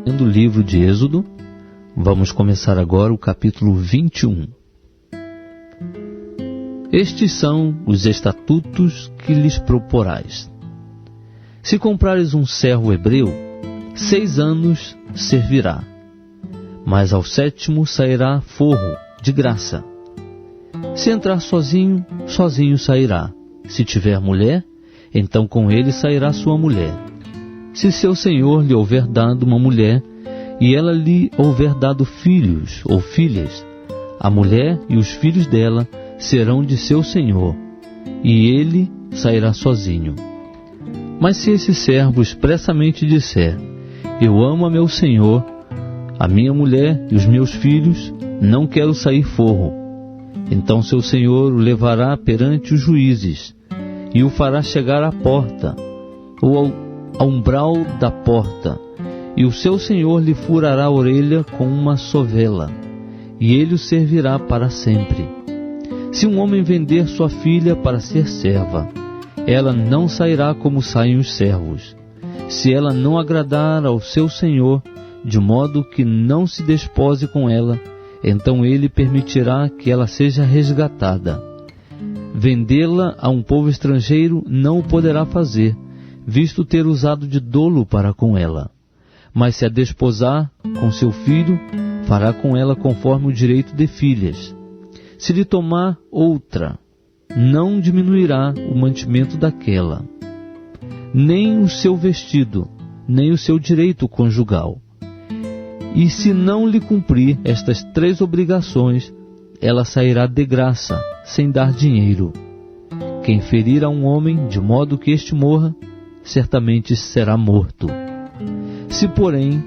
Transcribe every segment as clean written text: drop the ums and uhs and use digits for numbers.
Do livro de Êxodo, vamos começar agora o capítulo 21. Estes são os estatutos que lhes proporás. Se comprares um servo hebreu, 6 anos servirá, mas ao 7º sairá forro, de graça. Se entrar sozinho, sozinho sairá. Se tiver mulher, então com ele sairá sua mulher. Se seu senhor lhe houver dado uma mulher, e ela lhe houver dado filhos ou filhas, a mulher e os filhos dela serão de seu senhor, e ele sairá sozinho. Mas se esse servo expressamente disser: eu amo a meu senhor, a minha mulher e os meus filhos, não quero sair forro, então seu senhor o levará perante os juízes, e o fará chegar à porta, ou ao umbral da porta, e o seu senhor lhe furará a orelha com uma sovela, e ele o servirá para sempre. Se um homem vender sua filha para ser serva, ela não sairá como saem os servos. Se ela não agradar ao seu senhor, de modo que não se despose com ela, então ele permitirá que ela seja resgatada. Vendê-la a um povo estrangeiro não o poderá fazer, visto ter usado de dolo para com ela. Mas se a desposar com seu filho, fará com ela conforme o direito de filhas. Se lhe tomar outra, não diminuirá o mantimento daquela, nem o seu vestido, nem o seu direito conjugal. E se não lhe cumprir estas 3 obrigações, ela sairá de graça, sem dar dinheiro. Quem ferir a um homem de modo que este morra, certamente será morto. Se, porém,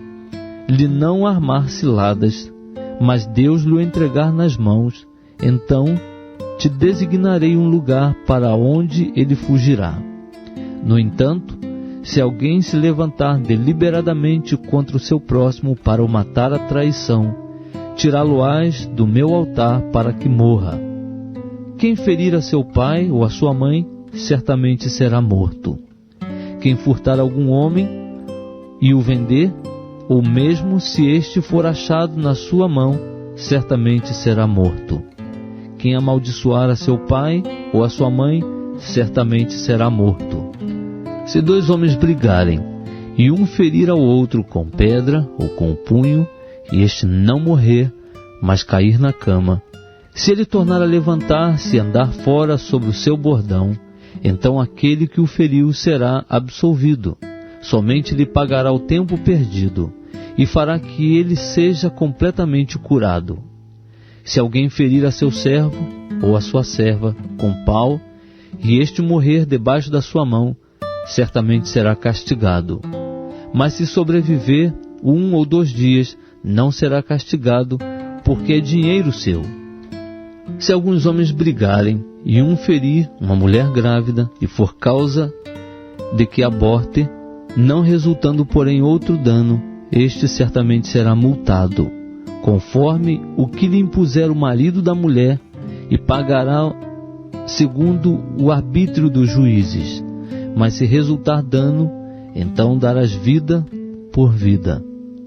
lhe não armar ciladas, mas Deus lhe entregar nas mãos, então te designarei um lugar para onde ele fugirá. No entanto, se alguém se levantar deliberadamente contra o seu próximo para o matar à traição, tirá-lo-ás do meu altar para que morra. Quem ferir a seu pai ou a sua mãe, certamente será morto. Quem furtar algum homem e o vender, ou mesmo se este for achado na sua mão, certamente será morto. Quem amaldiçoar a seu pai ou a sua mãe, certamente será morto. Se 2 homens brigarem, e um ferir ao outro com pedra ou com punho, e este não morrer, mas cair na cama, se ele tornar a levantar-se e andar fora sobre o seu bordão, então aquele que o feriu será absolvido. Somente lhe pagará o tempo perdido, e fará que ele seja completamente curado. Se alguém ferir a seu servo ou a sua serva com pau, e este morrer debaixo da sua mão, certamente será castigado. Mas se sobreviver 1 ou 2 dias, não será castigado, porque é dinheiro seu. Se alguns homens brigarem, e um ferir uma mulher grávida, e for causa de que aborte, não resultando porém outro dano, este certamente será multado, conforme o que lhe impuser o marido da mulher, e pagará segundo o arbítrio dos juízes. Mas se resultar dano, então darás vida por vida,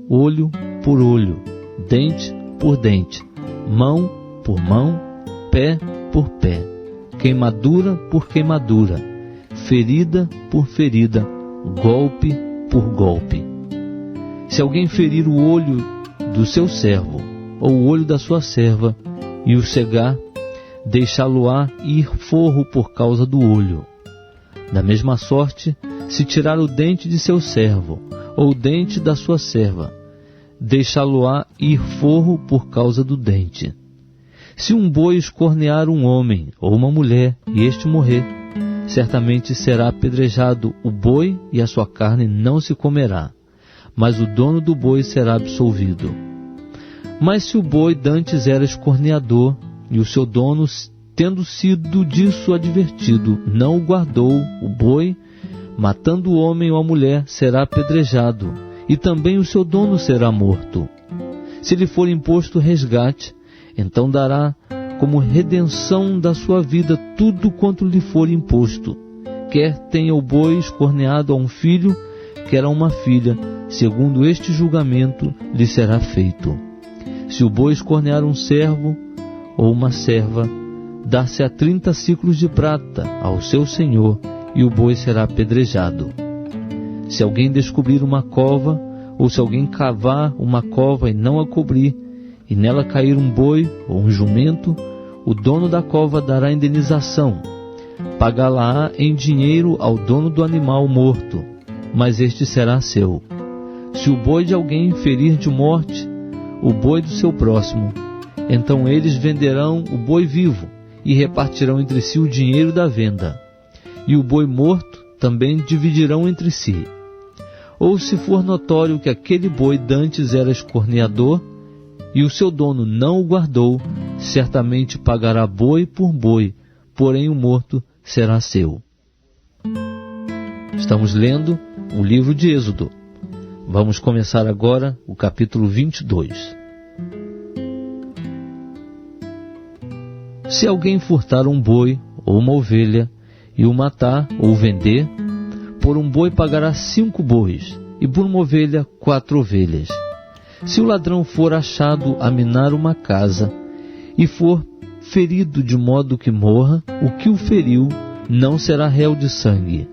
olho por olho, dente por dente, mão por mão, pé por pé, queimadura por queimadura, ferida por ferida, golpe por golpe. Se alguém ferir o olho do seu servo, ou o olho da sua serva, e o cegar, deixá-lo-á ir forro por causa do olho. Da mesma sorte, se tirar o dente de seu servo, ou o dente da sua serva, deixá-lo-á ir forro por causa do dente. Se um boi escornear um homem ou uma mulher, e este morrer, certamente será apedrejado o boi, e a sua carne não se comerá, mas o dono do boi será absolvido. Mas se o boi dantes era escorneador, e o seu dono, tendo sido disso advertido, não o guardou, o boi, matando o homem ou a mulher, será apedrejado, e também o seu dono será morto. Se lhe for imposto resgate, então dará como redenção da sua vida tudo quanto lhe for imposto, quer tenha o boi escorneado a um filho, quer a uma filha, segundo este julgamento lhe será feito. Se o boi escornear um servo ou uma serva, dar-se-á 30 siclos de prata ao seu senhor, e o boi será apedrejado. Se alguém descobrir uma cova, ou se alguém cavar uma cova e não a cobrir, e nela cair um boi ou um jumento, o dono da cova dará indenização. Pagá-la-á em dinheiro ao dono do animal morto, mas este será seu. Se o boi de alguém ferir de morte o boi do seu próximo, então eles venderão o boi vivo e repartirão entre si o dinheiro da venda, e o boi morto também dividirão entre si. Ou se for notório que aquele boi dantes era escorneador, e o seu dono não o guardou, certamente pagará boi por boi, porém o morto será seu. Estamos lendo o livro de Êxodo. Vamos começar agora o capítulo 22. Se alguém furtar um boi ou uma ovelha, e o matar ou vender, por um boi pagará 5 bois, e por uma ovelha 4 ovelhas. Se o ladrão for achado a minar uma casa, e for ferido de modo que morra, o que o feriu não será réu de sangue.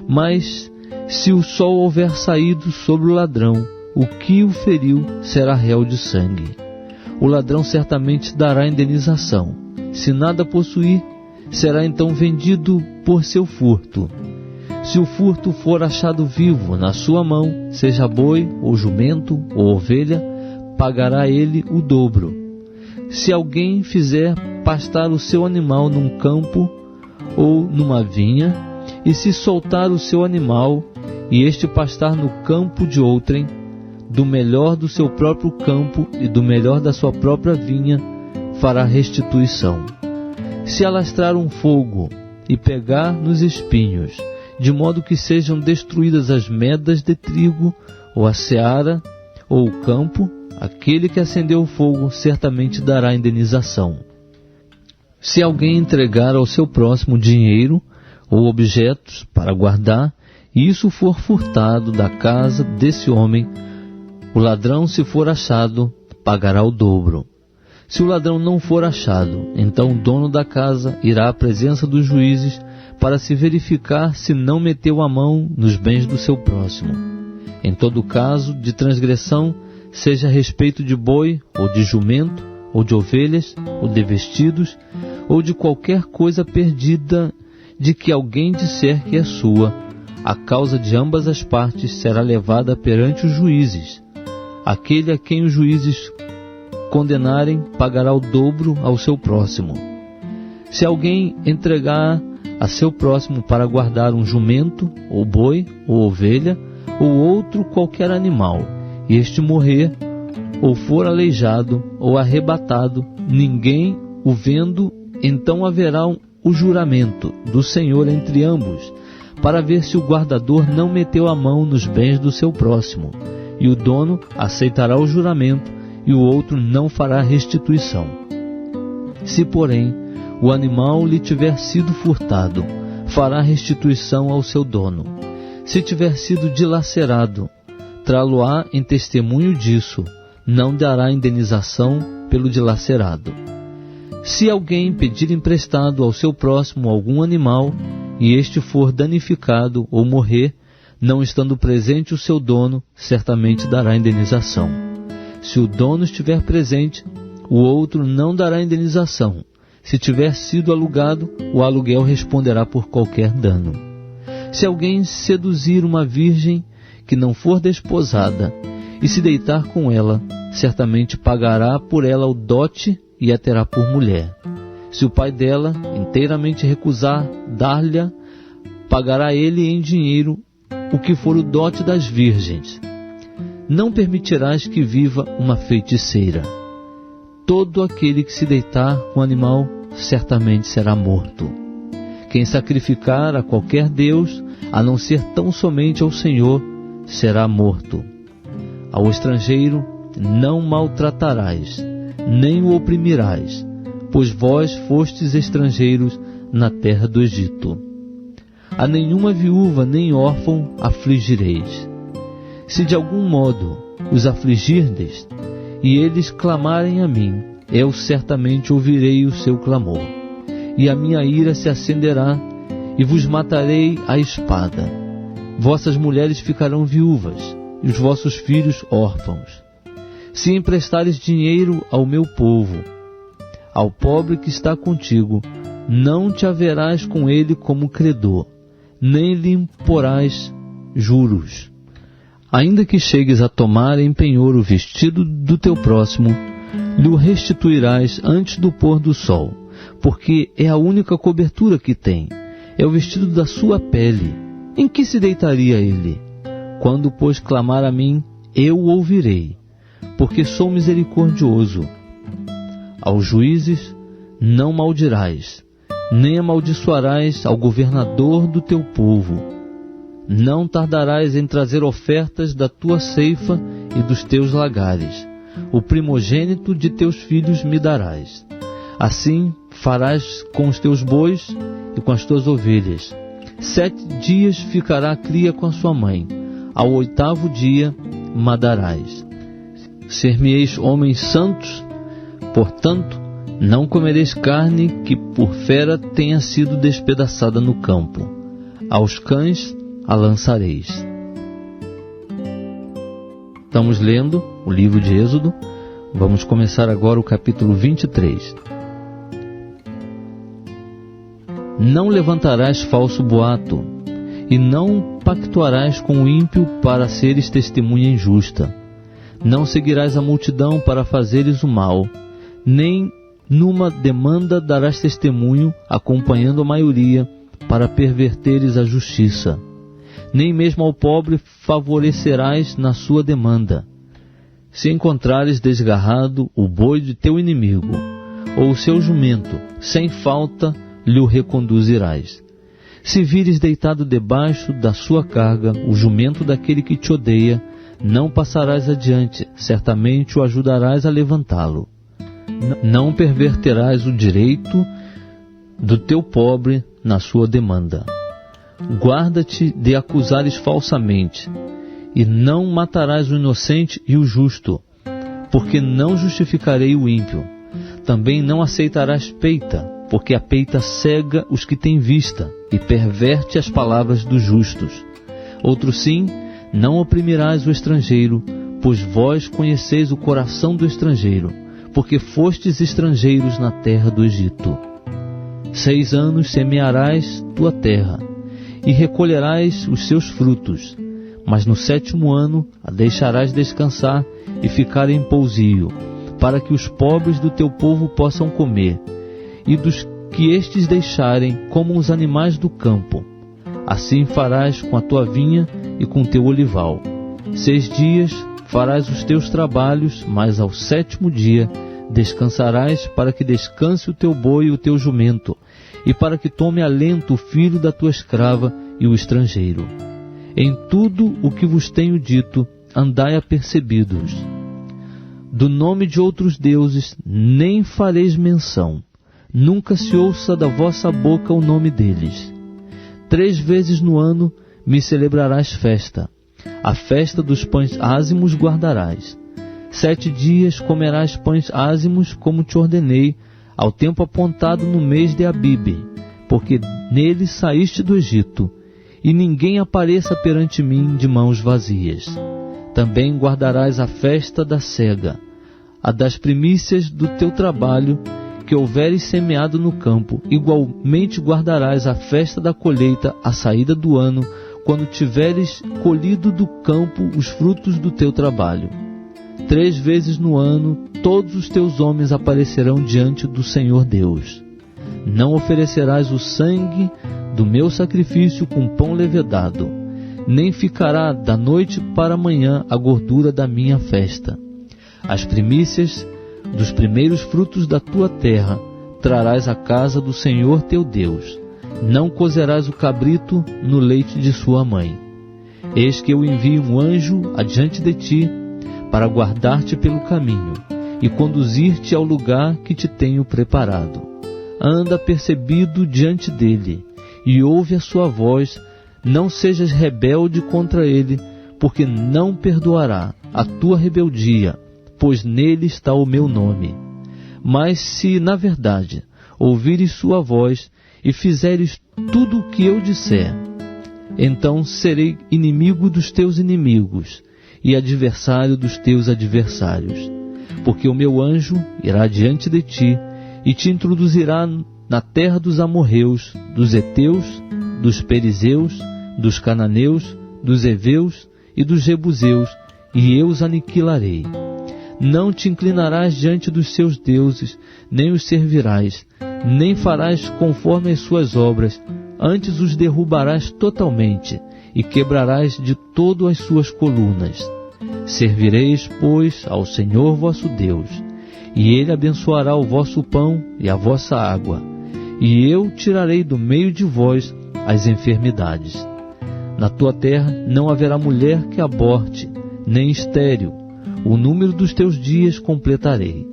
Mas, se o sol houver saído sobre o ladrão, o que o feriu será réu de sangue. O ladrão certamente dará indenização. Se nada possuir, será então vendido por seu furto. Se o furto for achado vivo na sua mão, seja boi, ou jumento, ou ovelha, pagará ele o dobro. Se alguém fizer pastar o seu animal num campo ou numa vinha, e se soltar o seu animal, e este pastar no campo de outrem, do melhor do seu próprio campo e do melhor da sua própria vinha, fará restituição. Se alastrar um fogo e pegar nos espinhos, de modo que sejam destruídas as medas de trigo, ou a seara, ou o campo, aquele que acendeu o fogo certamente dará indenização. Se alguém entregar ao seu próximo dinheiro ou objetos para guardar, e isso for furtado da casa desse homem, o ladrão, se for achado, pagará o dobro. Se o ladrão não for achado, então o dono da casa irá à presença dos juízes para se verificar se não meteu a mão nos bens do seu próximo. Em todo caso de transgressão, seja a respeito de boi, ou de jumento, ou de ovelhas, ou de vestidos, ou de qualquer coisa perdida de que alguém disser que é sua, a causa de ambas as partes será levada perante os juízes. Aquele a quem os juízes condenarem pagará o dobro ao seu próximo. Se alguém entregar a seu próximo para guardar um jumento, ou boi, ou ovelha, ou outro qualquer animal, e este morrer, ou for aleijado, ou arrebatado, ninguém o vendo, então haverá o juramento do Senhor entre ambos, para ver se o guardador não meteu a mão nos bens do seu próximo, e o dono aceitará o juramento, e o outro não fará restituição. Se, porém, o animal lhe tiver sido furtado, fará restituição ao seu dono. Se tiver sido dilacerado, trá-lo-á em testemunho disso, não dará indenização pelo dilacerado. Se alguém pedir emprestado ao seu próximo algum animal, e este for danificado ou morrer, não estando presente o seu dono, certamente dará indenização. Se o dono estiver presente, o outro não dará indenização. Se tiver sido alugado, o aluguel responderá por qualquer dano. Se alguém seduzir uma virgem que não for desposada e se deitar com ela, certamente pagará por ela o dote e a terá por mulher. Se o pai dela inteiramente recusar dar-lhe, pagará ele em dinheiro o que for o dote das virgens. Não permitirás que viva uma feiticeira. Todo aquele que se deitar com o animal certamente será morto. Quem sacrificar a qualquer deus, a não ser tão somente ao Senhor, será morto. Ao estrangeiro não maltratarás, nem o oprimirás, pois vós fostes estrangeiros na terra do Egito. A nenhuma viúva nem órfão afligireis. Se de algum modo os afligirdes, e eles clamarem a mim, eu certamente ouvirei o seu clamor, e a minha ira se acenderá, e vos matarei à espada. Vossas mulheres ficarão viúvas, e os vossos filhos órfãos. Se emprestares dinheiro ao meu povo, ao pobre que está contigo, não te haverás com ele como credor, nem lhe imporás juros. Ainda que chegues a tomar em penhor o vestido do teu próximo, lhe restituirás antes do pôr do sol, porque é a única cobertura que tem, é o vestido da sua pele. Em que se deitaria ele? Quando, pois, clamar a mim, eu o ouvirei, porque sou misericordioso. Aos juízes não maldirás, nem amaldiçoarás ao governador do teu povo. Não tardarás em trazer ofertas da tua ceifa e dos teus lagares. O primogênito de teus filhos me darás. Assim farás com os teus bois e com as tuas ovelhas. 7 dias ficará a cria com a sua mãe. Ao 8º dia madarás. Ser-me-eis homens santos, portanto, não comereis carne que por fera tenha sido despedaçada no campo. Aos cães a lançareis. Estamos lendo o livro de Êxodo. Vamos começar agora o capítulo 23. Não levantarás falso boato, e não pactuarás com o ímpio para seres testemunha injusta. Não seguirás a multidão para fazeres o mal, nem numa demanda darás testemunho, acompanhando a maioria, para perverteres a justiça. Nem mesmo ao pobre favorecerás na sua demanda. Se encontrares desgarrado o boi de teu inimigo, ou o seu jumento, sem falta lhe o reconduzirás. Se vires deitado debaixo da sua carga o jumento daquele que te odeia, não passarás adiante, certamente o ajudarás a levantá-lo. Não perverterás o direito do teu pobre na sua demanda. Guarda-te de acusares falsamente, e não matarás o inocente e o justo, porque não justificarei o ímpio. Também não aceitarás peita, porque a peita cega os que têm vista, e perverte as palavras dos justos. Outro sim, não oprimirás o estrangeiro, pois vós conheceis o coração do estrangeiro, porque fostes estrangeiros na terra do Egito. 6 anos semearás tua terra, e recolherás os seus frutos, mas no 7º ano a deixarás descansar e ficar em pousio, para que os pobres do teu povo possam comer, e dos que estes deixarem como os animais do campo. Assim farás com a tua vinha e com teu olival. 6 dias farás os teus trabalhos, mas ao 7º dia descansarás, para que descanse o teu boi e o teu jumento, e para que tome alento o filho da tua escrava e o estrangeiro. Em tudo o que vos tenho dito, andai apercebidos. Do nome de outros deuses nem fareis menção, nunca se ouça da vossa boca o nome deles. 3 vezes no ano me celebrarás festa. A festa dos pães ázimos guardarás. 7 dias comerás pães ázimos, como te ordenei, ao tempo apontado no mês de Abibe, porque nele saíste do Egito, e ninguém apareça perante mim de mãos vazias. Também guardarás a festa da cega, a das primícias do teu trabalho, que houveres semeado no campo. Igualmente guardarás a festa da colheita, a saída do ano, quando tiveres colhido do campo os frutos do teu trabalho. 3 vezes no ano todos os teus homens aparecerão diante do Senhor Deus. Não oferecerás o sangue do meu sacrifício com pão levedado, nem ficará da noite para a manhã a gordura da minha festa. As primícias dos primeiros frutos da tua terra trarás à casa do Senhor teu Deus. Não cozerás o cabrito no leite de sua mãe. Eis que eu envio um anjo adiante de ti, para guardar-te pelo caminho e conduzir-te ao lugar que te tenho preparado. Anda percebido diante dele, e ouve a sua voz. Não sejas rebelde contra ele, porque não perdoará a tua rebeldia, pois nele está o meu nome. Mas se, na verdade, ouvires sua voz e fizeres tudo o que eu disser, então serei inimigo dos teus inimigos e adversário dos teus adversários. Porque o meu anjo irá diante de ti e te introduzirá na terra dos amorreus, dos heteus, dos perizeus, dos cananeus, dos heveus e dos jebuseus, e eu os aniquilarei. Não te inclinarás diante dos seus deuses, nem os servirás, nem farás conforme as suas obras, antes os derrubarás totalmente, e quebrarás de todo as suas colunas. Servireis, pois, ao Senhor vosso Deus, e Ele abençoará o vosso pão e a vossa água, e eu tirarei do meio de vós as enfermidades. Na tua terra não haverá mulher que aborte, nem estéril. O número dos teus dias completarei.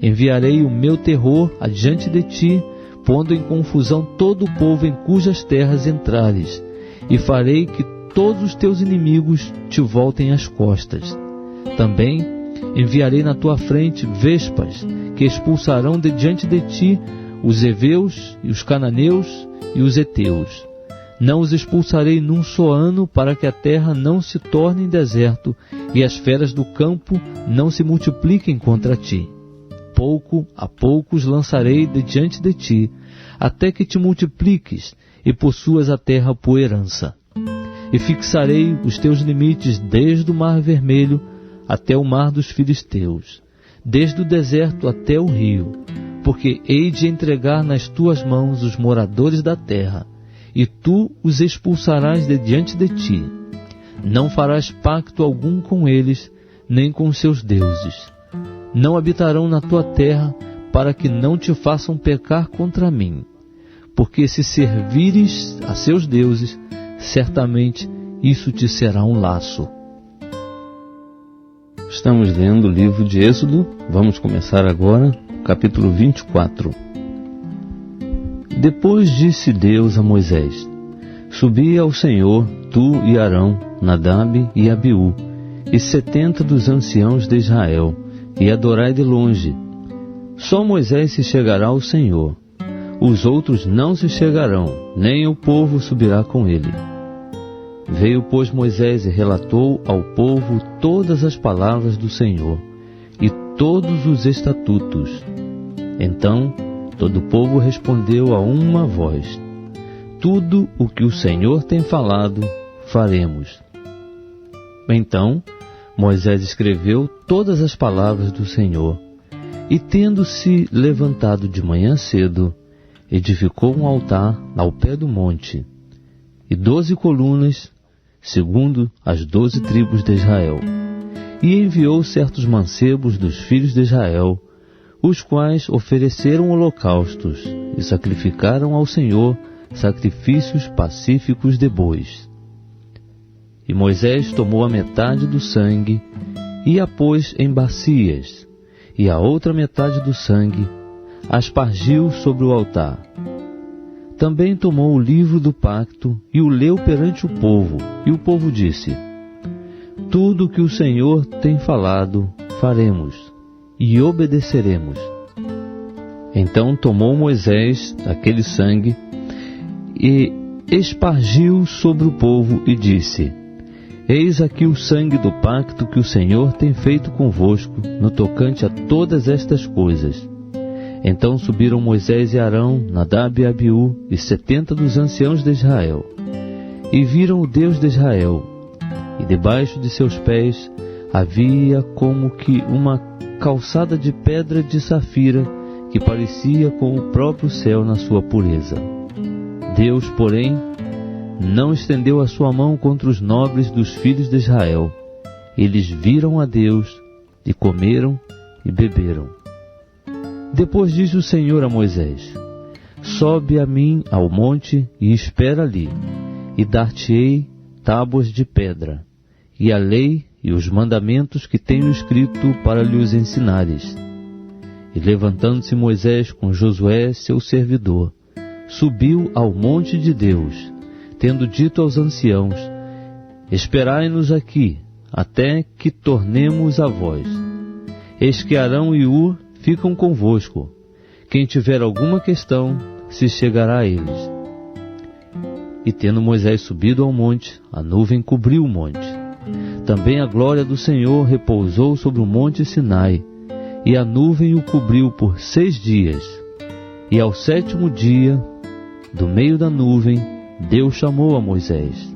Enviarei o meu terror adiante de ti, pondo em confusão todo o povo em cujas terras entrares, e farei que todos os teus inimigos te voltem as costas. Também enviarei na tua frente vespas, que expulsarão de diante de ti os heveus e os cananeus e os heteus. Não os expulsarei num só ano, para que a terra não se torne em deserto e as feras do campo não se multipliquem contra ti. Pouco a pouco os lançarei de diante de ti, até que te multipliques e possuas a terra por herança. E fixarei os teus limites desde o mar vermelho até o mar dos filisteus, desde o deserto até o rio, porque hei de entregar nas tuas mãos os moradores da terra, e tu os expulsarás de diante de ti. Não farás pacto algum com eles, nem com seus deuses. Não habitarão na tua terra, para que não te façam pecar contra mim. Porque se servires a seus deuses, certamente isso te será um laço. Estamos lendo o livro de Êxodo. Vamos começar agora, capítulo 24. Depois disse Deus a Moisés: Subi ao Senhor, tu e Arão, Nadab e Abiú, e 70 dos anciãos de Israel, e adorai de longe. Só Moisés se chegará ao Senhor. Os outros não se chegarão, nem o povo subirá com ele. Veio, pois, Moisés e relatou ao povo todas as palavras do Senhor, e todos os estatutos. Então todo o povo respondeu a uma voz: Tudo o que o Senhor tem falado, faremos. Então Moisés escreveu todas as palavras do Senhor, e tendo-se levantado de manhã cedo, edificou um altar ao pé do monte, e 12 colunas, segundo as 12 tribos de Israel, e enviou certos mancebos dos filhos de Israel, os quais ofereceram holocaustos e sacrificaram ao Senhor sacrifícios pacíficos de bois. E Moisés tomou a metade do sangue e a pôs em bacias, e a outra metade do sangue aspargiu sobre o altar. Também tomou o livro do pacto e o leu perante o povo, e o povo disse: Tudo o que o Senhor tem falado, faremos, e obedeceremos. Então tomou Moisés aquele sangue e espargiu sobre o povo e disse: Eis aqui o sangue do pacto que o Senhor tem feito convosco no tocante a todas estas coisas. Então subiram Moisés e Arão, Nadab e Abiú, e 70 dos anciãos de Israel, e viram o Deus de Israel, e debaixo de seus pés havia como que uma calçada de pedra de safira, que parecia com o próprio céu na sua pureza. Deus, porém, não estendeu a sua mão contra os nobres dos filhos de Israel. Eles viram a Deus, e comeram e beberam. Depois disse o Senhor a Moisés: Sobe a mim ao monte e espera ali, e dar-te-ei tábuas de pedra, e a lei e os mandamentos que tenho escrito para lhes ensinares. E levantando-se Moisés com Josué, seu servidor, subiu ao monte de Deus, tendo dito aos anciãos: Esperai-nos aqui, até que tornemos a vós. Eis que Arão e Hur ficam convosco. Quem tiver alguma questão, se chegará a eles. E tendo Moisés subido ao monte, a nuvem cobriu o monte. Também a glória do Senhor repousou sobre o monte Sinai, e a nuvem o cobriu por 6 dias. E ao 7º dia, do meio da nuvem, Deus chamou a Moisés.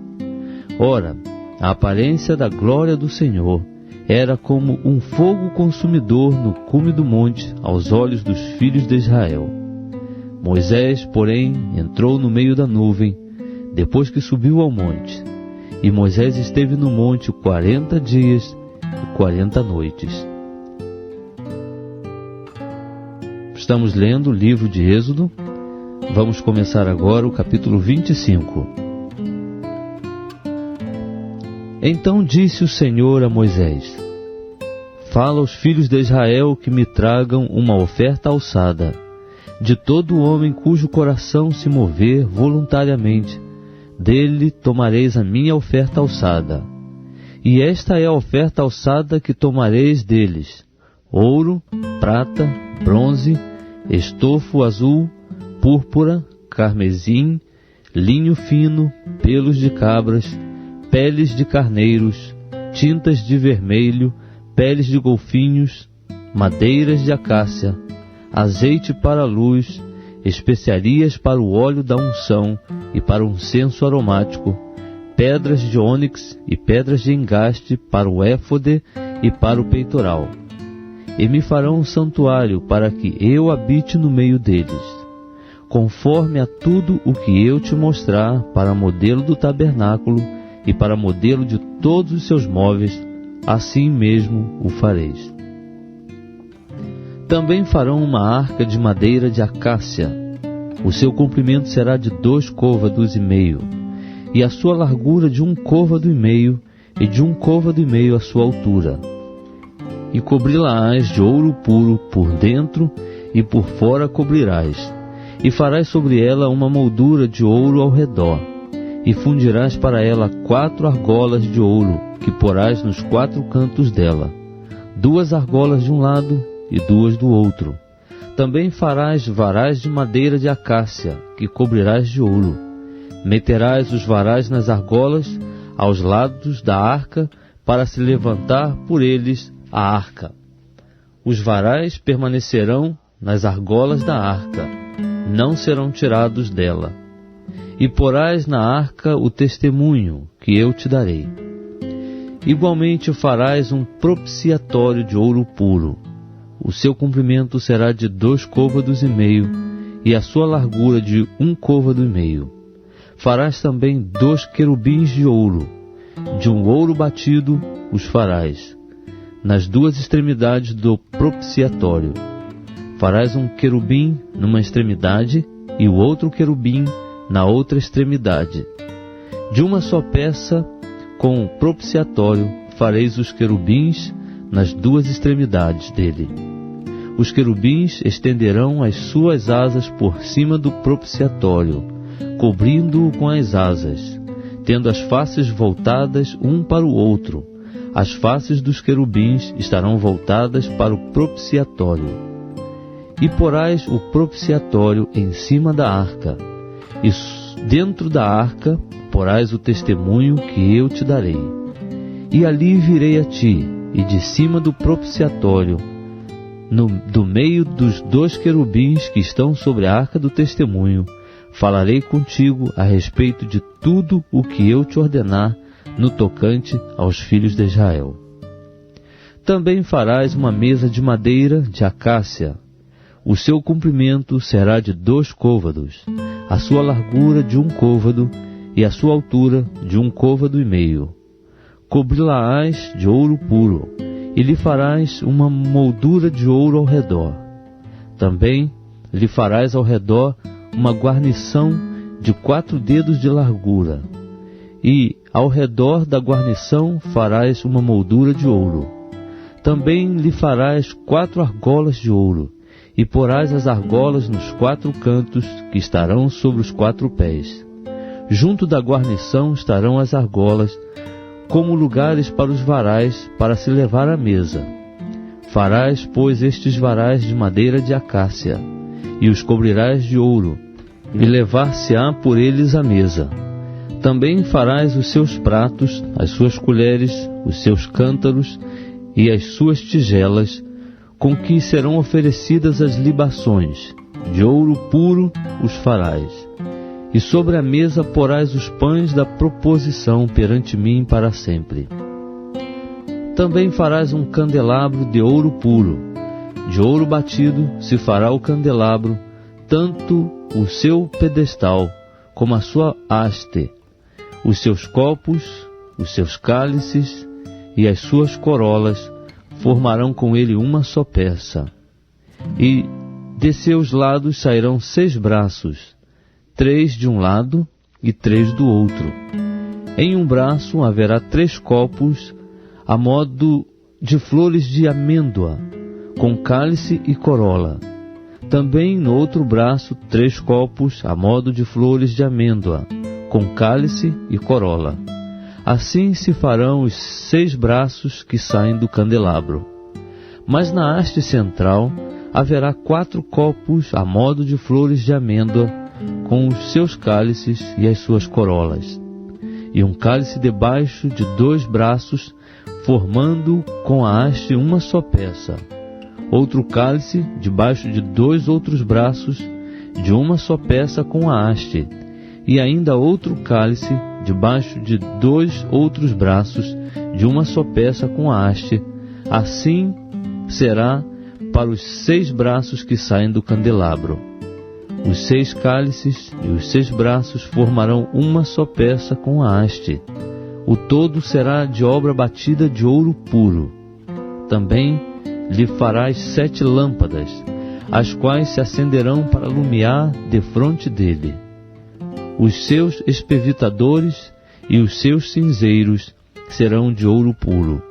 Ora, a aparência da glória do Senhor era como um fogo consumidor no cume do monte aos olhos dos filhos de Israel. Moisés, porém, entrou no meio da nuvem, depois que subiu ao monte. E Moisés esteve no monte 40 dias e 40 noites. Estamos lendo o livro de Êxodo. Vamos começar agora o capítulo 25. Então disse o Senhor a Moisés: Fala aos filhos de Israel que me tragam uma oferta alçada, de todo homem cujo coração se mover voluntariamente, dele tomareis a minha oferta alçada. E esta é a oferta alçada que tomareis deles: ouro, prata, bronze, estofo azul, púrpura, carmesim, linho fino, pelos de cabras, peles de carneiros, tintas de vermelho, peles de golfinhos, madeiras de acácia, azeite para a luz, especiarias para o óleo da unção e para o incenso aromático, pedras de ônix e pedras de engaste para o éfode e para o peitoral. E me farão um santuário para que eu habite no meio deles, conforme a tudo o que eu te mostrar para modelo do tabernáculo e para modelo de todos os seus móveis, assim mesmo o fareis. Também farão uma arca de madeira de acácia. O seu comprimento será de 2 côvados e meio, e a sua largura de 1 côvado e meio, e de 1 côvado e meio a sua altura. E cobri-la-ás de ouro puro por dentro, e por fora cobrirás. E farás sobre ela uma moldura de ouro ao redor, e fundirás para ela 4 argolas de ouro, que porás nos 4 cantos dela, 2 argolas de um lado e 2 do outro. Também farás varais de madeira de acácia, que cobrirás de ouro. Meterás os varais nas argolas, aos lados da arca, para se levantar por eles a arca. Os varais permanecerão nas argolas da arca, não serão tirados dela. E porás na arca o testemunho que eu te darei. Igualmente farás um propiciatório de ouro puro. O seu comprimento será de 2 côvados e meio, e a sua largura de 1 côvado e meio. Farás também 2 querubins de ouro. De um ouro batido os farás, nas 2 extremidades do propiciatório. Farás um querubim numa extremidade, e o outro querubim na outra extremidade. De uma só peça, com o propiciatório, fareis os querubins nas 2 extremidades dele. Os querubins estenderão as suas asas por cima do propiciatório, cobrindo-o com as asas, tendo as faces voltadas um para o outro. As faces dos querubins estarão voltadas para o propiciatório. E porás o propiciatório em cima da arca, e dentro da arca porás o testemunho que eu te darei. E ali virei a ti, e de cima do propiciatório, do meio dos 2 querubins que estão sobre a arca do testemunho, falarei contigo a respeito de tudo o que eu te ordenar no tocante aos filhos de Israel. Também farás uma mesa de madeira de acácia. O seu comprimento será de 2 côvados, a sua largura de 1 côvado e a sua altura de 1 côvado e meio. Cobri-la-ás de ouro puro, e lhe farás uma moldura de ouro ao redor. Também lhe farás ao redor uma guarnição de 4 dedos de largura, e ao redor da guarnição farás uma moldura de ouro. Também lhe farás 4 argolas de ouro, e porás as argolas nos 4 cantos que estarão sobre os 4 pés. Junto da guarnição estarão as argolas, como lugares para os varais, para se levar à mesa. Farás, pois, estes varais de madeira de acácia, e os cobrirás de ouro, e levar-se-á por eles à mesa. Também farás os seus pratos, as suas colheres, os seus cântaros e as suas tigelas, com que serão oferecidas as libações. De ouro puro os farás. E sobre a mesa porás os pães da proposição perante mim para sempre. Também farás um candelabro de ouro puro. De ouro batido se fará o candelabro, tanto o seu pedestal como a sua haste, os seus copos, os seus cálices e as suas corolas formarão com ele uma só peça. E de seus lados sairão 6 braços, 3 de um lado e 3 do outro. Em um braço haverá 3 copos a modo de flores de amêndoa, com cálice e corola. Também no outro braço 3 copos a modo de flores de amêndoa, com cálice e corola. Assim se farão os 6 braços que saem do candelabro. Mas na haste central haverá 4 copos a modo de flores de amêndoa, com os seus cálices e as suas corolas. E um cálice debaixo de 2 braços, formando com a haste uma só peça. Outro cálice debaixo de 2 outros braços, de uma só peça com a haste. E ainda outro cálice debaixo de 2 outros braços, de uma só peça com a haste. Assim será para os 6 braços que saem do candelabro. Os 6 cálices e os 6 braços formarão uma só peça com a haste. O todo será de obra batida de ouro puro. Também lhe farás 7 lâmpadas, as quais se acenderão para alumiar defronte dele. Os seus espevitadores e os seus cinzeiros serão de ouro puro.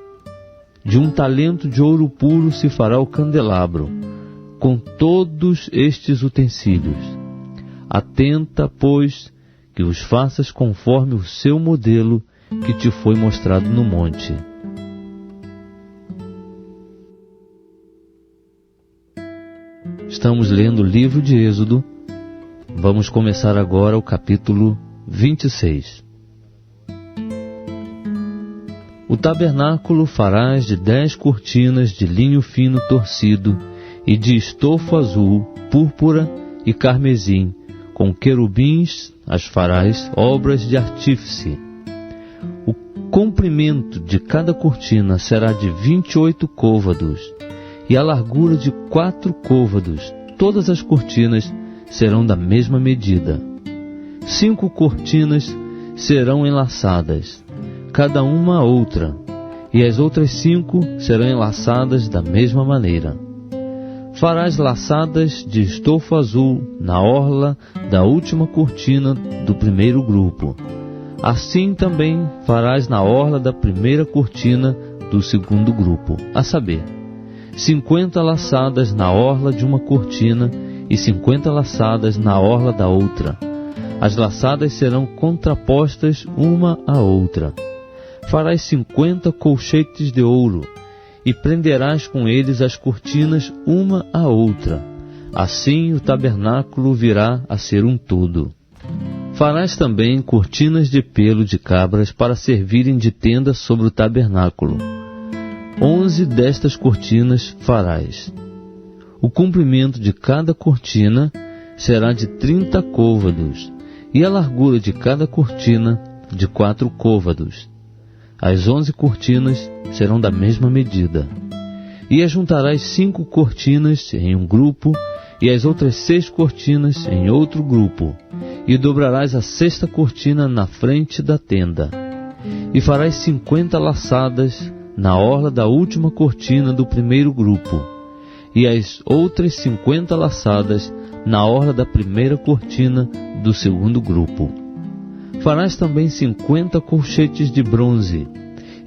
De 1 talento de ouro puro se fará o candelabro, com todos estes utensílios. Atenta, pois, que os faças conforme o seu modelo que te foi mostrado no monte. Estamos lendo o livro de Êxodo. Vamos começar agora o capítulo 26. O tabernáculo farás de 10 cortinas de linho fino torcido e de estofo azul, púrpura e carmesim, com querubins as farás obras de artífice. O comprimento de cada cortina será de 28 côvados, e a largura de 4 côvados. Todas as cortinas serão da mesma medida. 5 cortinas serão enlaçadas, cada uma a outra, e as outras 5 serão enlaçadas da mesma maneira. Farás laçadas de estofo azul na orla da última cortina do primeiro grupo. Assim também farás na orla da primeira cortina do segundo grupo, a saber, 50 laçadas na orla de uma cortina e 50 laçadas na orla da outra. As laçadas serão contrapostas uma à outra. Farás 50 colchetes de ouro e prenderás com eles as cortinas uma à outra. Assim o tabernáculo virá a ser um todo. Farás também cortinas de pelo de cabras para servirem de tenda sobre o tabernáculo. 11 destas cortinas farás. O comprimento de cada cortina será de 30 côvados, e a largura de cada cortina de 4 côvados. As 11 cortinas serão da mesma medida. E ajuntarás 5 cortinas em um grupo, e as outras 6 cortinas em outro grupo, e dobrarás a 6ª cortina na frente da tenda. E farás 50 laçadas na orla da última cortina do primeiro grupo, e as outras 50 laçadas na orla da primeira cortina do segundo grupo. Farás também 50 colchetes de bronze,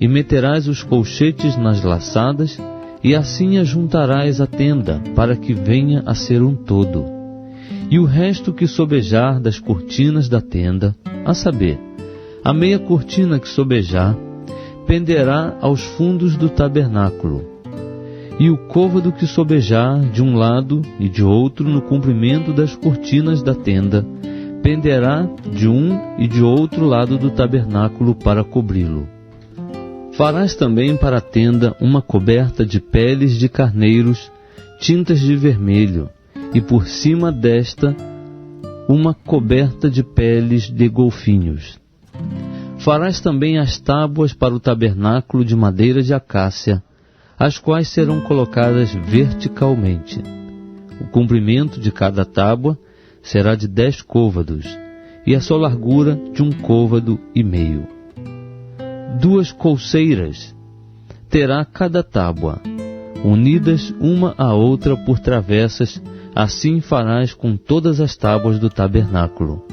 e meterás os colchetes nas laçadas, e assim ajuntarás a tenda, para que venha a ser um todo. E o resto que sobejar das cortinas da tenda, a saber, a meia cortina que sobejar, penderá aos fundos do tabernáculo. E o côvado que sobejar de um lado e de outro no comprimento das cortinas da tenda, penderá de um e de outro lado do tabernáculo para cobri-lo. Farás também para a tenda uma coberta de peles de carneiros, tintas de vermelho, e por cima desta uma coberta de peles de golfinhos. Farás também as tábuas para o tabernáculo de madeira de acácia, as quais serão colocadas verticalmente. O comprimento de cada tábua será de 10 côvados, e a sua largura de 1,5 côvado. 2 colcheiras terá cada tábua, unidas uma à outra por travessas, assim farás com todas as tábuas do tabernáculo.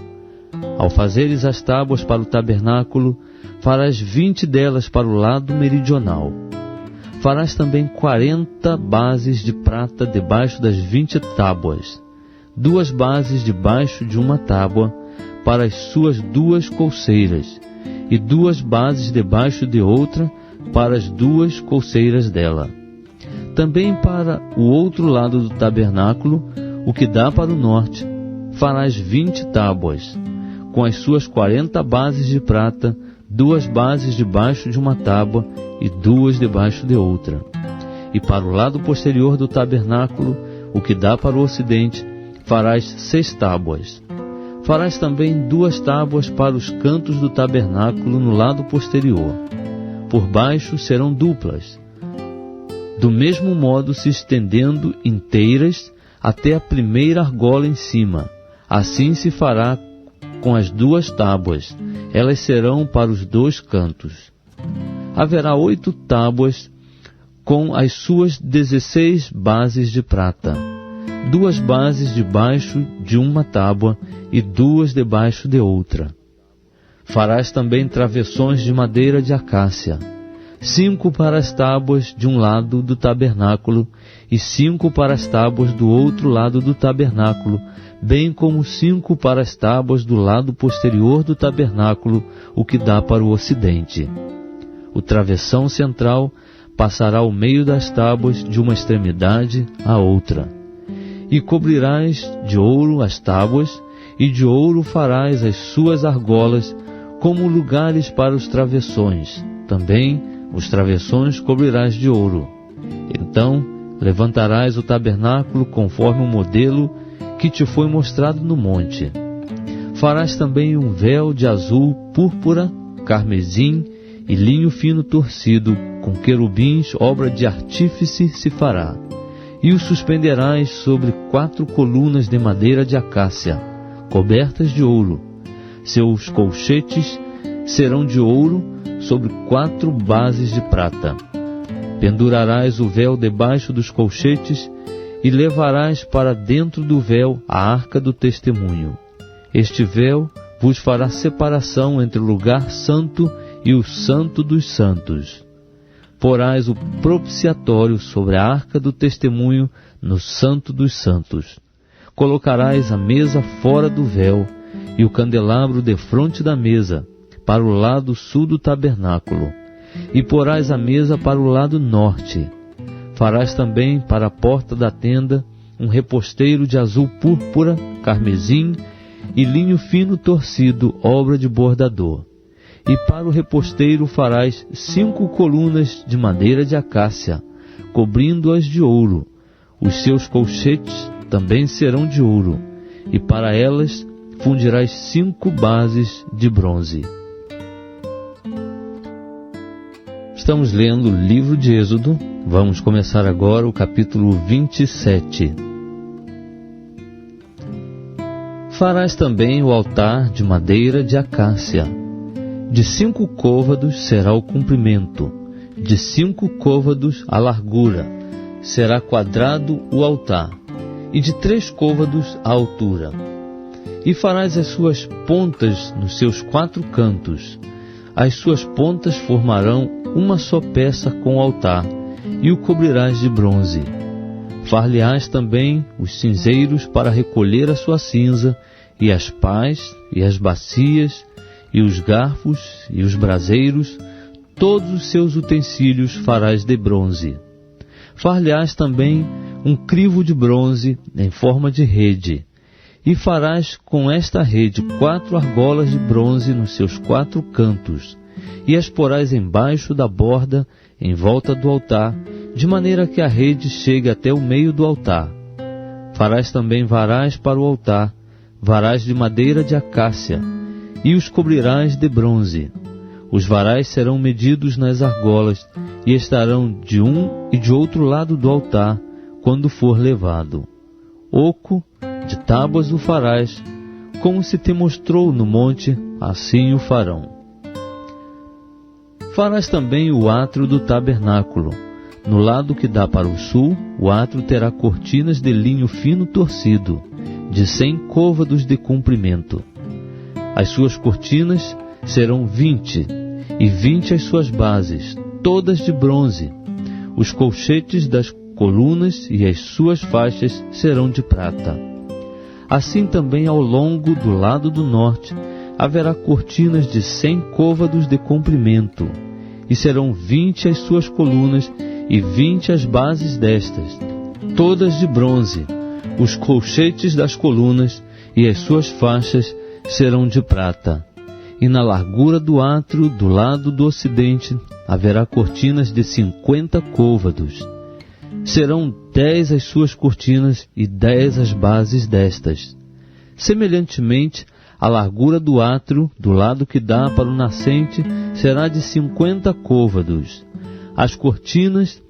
Ao fazeres as tábuas para o tabernáculo, farás 20 delas para o lado meridional. Farás também 40 bases de prata debaixo das 20 tábuas, 2 bases debaixo de uma tábua para as suas 2 colcheiras, e 2 bases debaixo de outra para as 2 colcheiras dela. Também para o outro lado do tabernáculo, o que dá para o norte, farás 20 tábuas, com as suas 40 bases de prata, 2 bases debaixo de uma tábua e 2 debaixo de outra. E para o lado posterior do tabernáculo, o que dá para o ocidente, farás 6 tábuas. Farás também 2 tábuas para os cantos do tabernáculo no lado posterior. Por baixo serão duplas, do mesmo modo se estendendo inteiras até a primeira argola em cima. Assim se fará com as 2 tábuas, elas serão para os 2 cantos. Haverá 8 tábuas com as suas 16 bases de prata, 2 bases debaixo de uma tábua e 2 debaixo de outra. Farás também travessões de madeira de acácia, 5 para as tábuas de um lado do tabernáculo e 5 para as tábuas do outro lado do tabernáculo, bem como 5 para as tábuas do lado posterior do tabernáculo, o que dá para o ocidente. O travessão central passará ao meio das tábuas de uma extremidade à outra. E cobrirás de ouro as tábuas, e de ouro farás as suas argolas como lugares para os travessões. Também os travessões cobrirás de ouro. Então levantarás o tabernáculo conforme o modelo que te foi mostrado no monte. Farás também um véu de azul, púrpura, carmesim e linho fino torcido, com querubins, obra de artífice se fará. E o suspenderás sobre 4 colunas de madeira de acácia, cobertas de ouro. Seus colchetes serão de ouro sobre 4 bases de prata. Pendurarás o véu debaixo dos colchetes e levarás para dentro do véu a arca do testemunho. Este véu vos fará separação entre o lugar santo e o santo dos santos. Porás o propiciatório sobre a arca do testemunho no santo dos santos. Colocarás a mesa fora do véu e o candelabro defronte da mesa, para o lado sul do tabernáculo. E porás a mesa para o lado norte. Farás também para a porta da tenda um reposteiro de azul púrpura, carmesim e linho fino torcido, obra de bordador. E para o reposteiro farás 5 colunas de madeira de acácia, cobrindo-as de ouro. Os seus colchetes também serão de ouro, e para elas fundirás 5 bases de bronze. Estamos lendo o livro de Êxodo. Vamos começar agora o capítulo 27. Farás também o altar de madeira de acácia. De 5 côvados será o comprimento, de 5 côvados a largura. Será quadrado o altar, e de 3 côvados a altura. E farás as suas pontas nos seus 4 cantos. As suas pontas formarão uma só peça com o altar, e o cobrirás de bronze. Far-lhe-ás também os cinzeiros para recolher a sua cinza, e as pás, e as bacias, e os garfos, e os braseiros, todos os seus utensílios farás de bronze. Far-lhe-ás também um crivo de bronze em forma de rede, e farás com esta rede 4 argolas de bronze nos seus 4 cantos, e as porás embaixo da borda, em volta do altar, de maneira que a rede chegue até o meio do altar. Farás também varais para o altar, varais de madeira de acácia, e os cobrirás de bronze. Os varais serão medidos nas argolas, e estarão de um e de outro lado do altar, quando for levado. Oco, de tábuas o farás, como se te mostrou no monte, assim o farão. Farás também o átrio do tabernáculo. No lado que dá para o sul, o átrio terá cortinas de linho fino torcido, de 100 côvados de comprimento. As suas cortinas serão 20, e 20 as suas bases, todas de bronze. Os colchetes das colunas e as suas faixas serão de prata. Assim também ao longo do lado do norte haverá cortinas de 100 côvados de comprimento, e serão 20 as suas colunas e 20 as bases destas, todas de bronze. Os colchetes das colunas e as suas faixas serão de prata. E na largura do átrio do lado do ocidente haverá cortinas de 50 côvados. Serão 10 as suas cortinas e 10 as bases destas. Semelhantemente, a largura do átrio do lado que dá para o nascente será de 50 côvados. As cortinas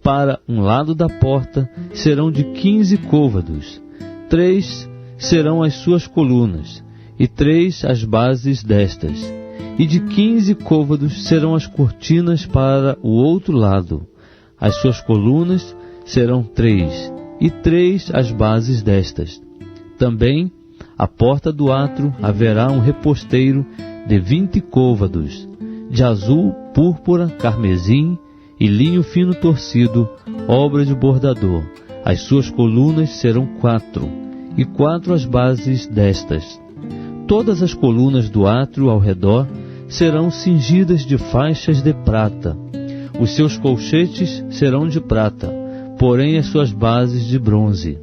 para um lado da porta serão de 15 côvados. 3 serão as suas colunas, e 3 as bases destas. E de 15 côvados serão as cortinas para o outro lado. As suas colunas serão 3, e 3 as bases destas. Também, à porta do átrio haverá um reposteiro de 20 côvados, de azul, púrpura, carmesim e linho fino torcido, obra de bordador. As suas colunas serão 4, e 4 as bases destas. Todas as colunas do átrio ao redor serão cingidas de faixas de prata. Os seus colchetes serão de prata, porém as suas bases de bronze.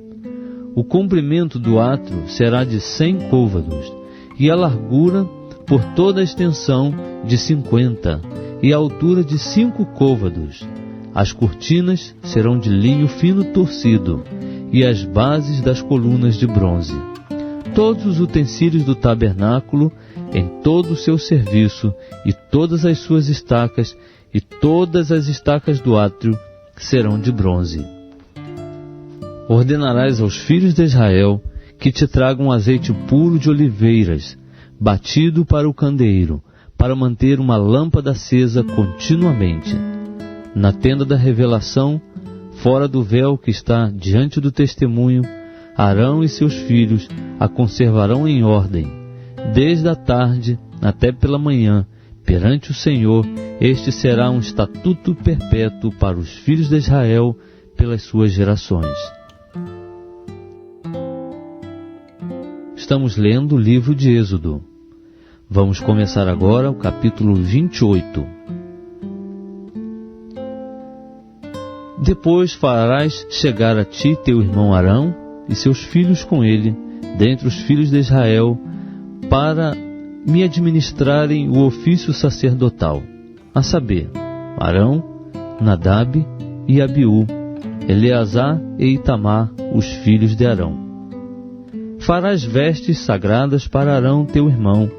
O comprimento do átrio será de 100 côvados, e a largura por toda a extensão de 50, e a altura de 5 côvados. As cortinas serão de linho fino torcido, e as bases das colunas de bronze. Todos os utensílios do tabernáculo, em todo o seu serviço, e todas as suas estacas, e todas as estacas do átrio, serão de bronze. Ordenarás aos filhos de Israel que te tragam azeite puro de oliveiras, batido para o candeeiro, para manter uma lâmpada acesa continuamente. Na tenda da revelação, fora do véu que está diante do testemunho, Arão e seus filhos a conservarão em ordem, desde a tarde até pela manhã, perante o Senhor. Este será um estatuto perpétuo para os filhos de Israel pelas suas gerações. Estamos lendo o livro de Êxodo. Vamos começar agora o capítulo 28. Depois farás chegar a ti teu irmão Arão e seus filhos com ele, dentre os filhos de Israel, para me administrarem o ofício sacerdotal, a saber, Arão, Nadab e Abiú, Eleazar e Itamar, os filhos de Arão. Farás vestes sagradas para Arão teu irmão,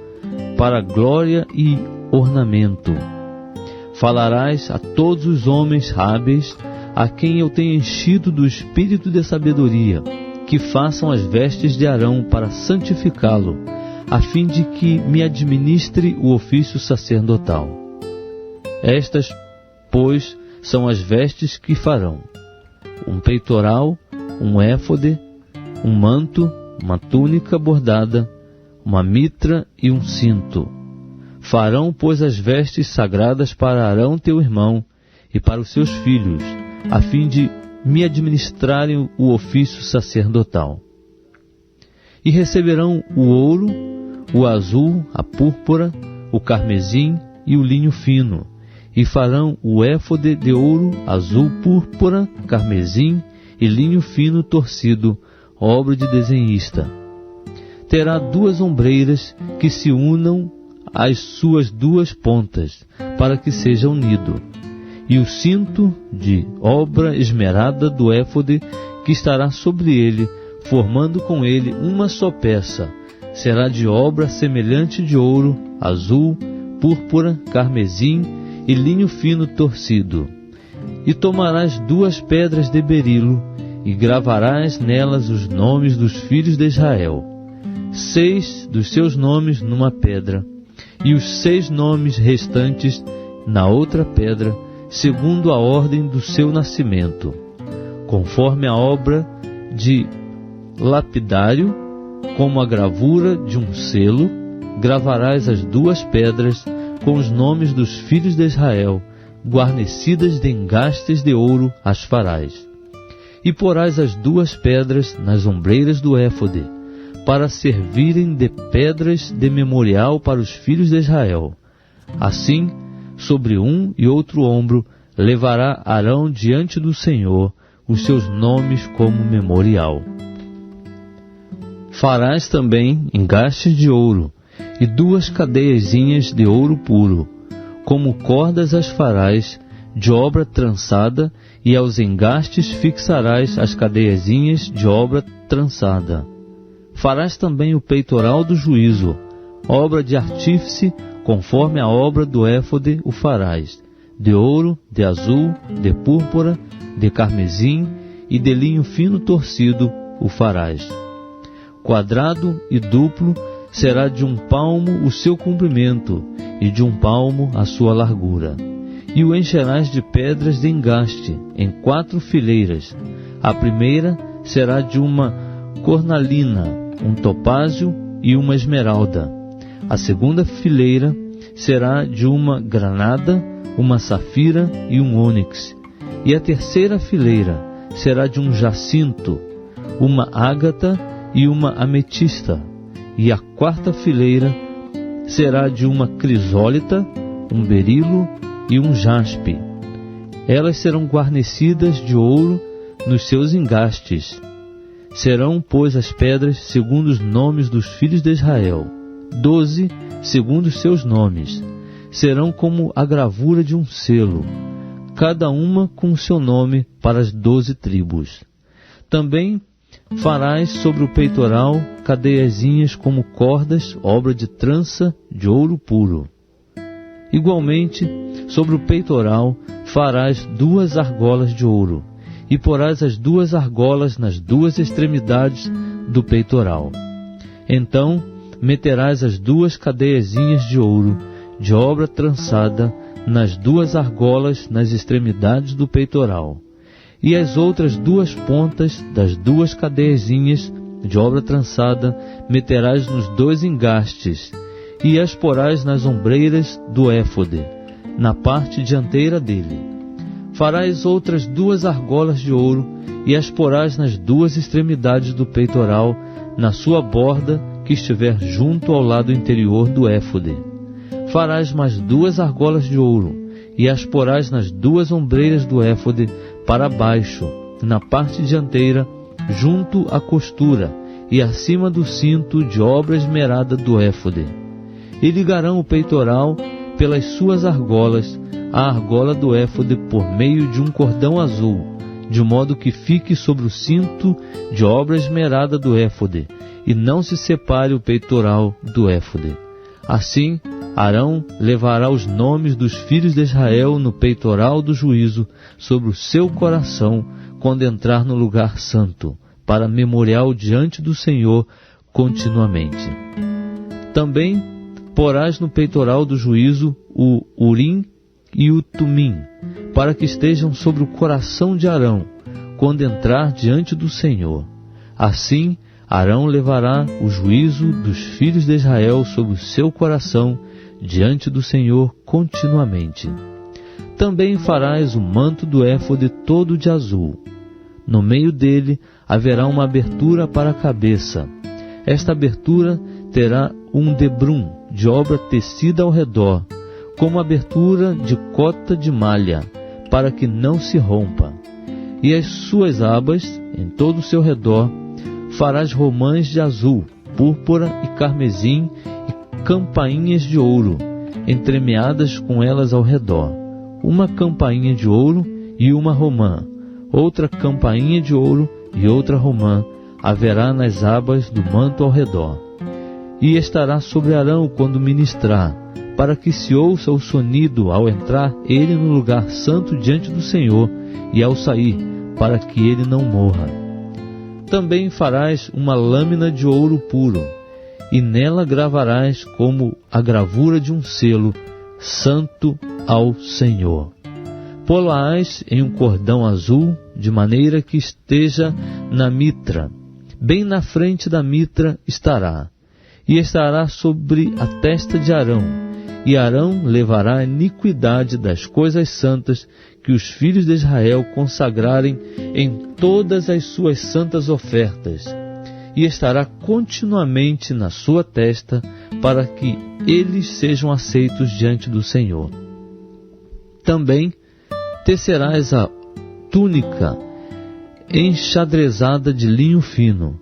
para glória e ornamento. Falarás a todos os homens hábeis, a quem eu tenho enchido do espírito de sabedoria, que façam as vestes de Arão para santificá-lo, a fim de que me administre o ofício sacerdotal. Estas, pois, são as vestes que farão: um peitoral, um éfode, um manto, uma túnica bordada, uma mitra e um cinto. Farão, pois, as vestes sagradas para Arão teu irmão e para os seus filhos, a fim de me administrarem o ofício sacerdotal. E receberão o ouro, o azul, a púrpura, o carmesim e o linho fino, e farão o éfode de ouro, azul, púrpura, carmesim e linho fino torcido, obra de desenhista. Terá 2 ombreiras que se unam às suas 2 pontas, para que seja unido. E o cinto de obra esmerada do éfode que estará sobre ele, formando com ele uma só peça, será de obra semelhante de ouro, azul, púrpura, carmesim e linho fino torcido. E tomarás 2 pedras de berilo, e gravarás nelas os nomes dos filhos de Israel, 6 dos seus nomes numa pedra, e os 6 nomes restantes na outra pedra, segundo a ordem do seu nascimento. Conforme a obra de lapidário, como a gravura de um selo, gravarás as 2 pedras com os nomes dos filhos de Israel, guarnecidas de engastes de ouro as farás. E porás as 2 pedras nas ombreiras do éfode, para servirem de pedras de memorial para os filhos de Israel. Assim, sobre um e outro ombro, levará Arão diante do Senhor os seus nomes como memorial. Farás também engastes de ouro, e 2 cadeiazinhas de ouro puro, como cordas as farás, de obra trançada, e aos engastes fixarás as cadeiazinhas de obra trançada. Farás também o peitoral do juízo, obra de artífice, conforme a obra do éfode o farás, de ouro, de azul, de púrpura, de carmesim e de linho fino torcido o farás. Quadrado e duplo será de 1 palmo o seu comprimento, e de 1 palmo a sua largura. E o encherás de pedras de engaste, em 4 fileiras. A primeira será de uma cornalina, um topázio e uma esmeralda. A segunda fileira será de uma granada, uma safira e um ônix. E a terceira fileira será de um jacinto, uma ágata e uma ametista. E a 4ª fileira será de uma crisólita, um berilo e um jaspe. Elas serão guarnecidas de ouro nos seus engastes. Serão, pois, as pedras segundo os nomes dos filhos de Israel, 12 segundo os seus nomes. Serão como a gravura de um selo, cada uma com o seu nome para as 12 tribos. Também farás sobre o peitoral cadeiazinhas como cordas, obra de trança de ouro puro. Igualmente, sobre o peitoral farás 2 argolas de ouro, e porás as 2 argolas nas 2 extremidades do peitoral. Então meterás as 2 cadeiazinhas de ouro, de obra trançada, nas 2 argolas nas extremidades do peitoral. E as outras 2 pontas das 2 cadeiazinhas de obra trançada meterás nos 2 engastes, e as porás nas ombreiras do éfode, na parte dianteira dele. Farás outras 2 argolas de ouro, e as porás nas 2 extremidades do peitoral, na sua borda que estiver junto ao lado interior do éfode. Farás mais 2 argolas de ouro, e as porás nas 2 ombreiras do éfode, para baixo, na parte dianteira, junto à costura, e acima do cinto de obra esmerada do éfode. E ligarão o peitoral pelas suas argolas, a argola do éfode por meio de um cordão azul, de modo que fique sobre o cinto de obra esmerada do éfode, e não se separe o peitoral do éfode. Assim, Arão levará os nomes dos filhos de Israel no peitoral do juízo sobre o seu coração, quando entrar no lugar santo, para memorial diante do Senhor continuamente. Também porás no peitoral do juízo o Urim e o Tumim, para que estejam sobre o coração de Arão, quando entrar diante do Senhor. Assim, Arão levará o juízo dos filhos de Israel sobre o seu coração diante do Senhor continuamente. Também farás o manto do éfode todo de azul. No meio dele haverá uma abertura para a cabeça. Esta abertura terá um debrum de obra tecida ao redor, como abertura de cota de malha, para que não se rompa. E as suas abas, em todo o seu redor, farás romãs de azul, púrpura e carmesim, e campainhas de ouro, entremeadas com elas ao redor. Uma campainha de ouro e uma romã, outra campainha de ouro e outra romã, haverá nas abas do manto ao redor. E estará sobre Arão quando ministrar, para que se ouça o sonido ao entrar ele no lugar santo diante do Senhor, e ao sair, para que ele não morra. Também farás uma lâmina de ouro puro, e nela gravarás como a gravura de um selo, santo ao Senhor. Pô-la-ás em um cordão azul, de maneira que esteja na mitra. Bem na frente da mitra estará, e estará sobre a testa de Arão. E Arão levará a iniquidade das coisas santas que os filhos de Israel consagrarem em todas as suas santas ofertas, e estará continuamente na sua testa, para que eles sejam aceitos diante do Senhor. Também tecerás a túnica enxadrezada de linho fino,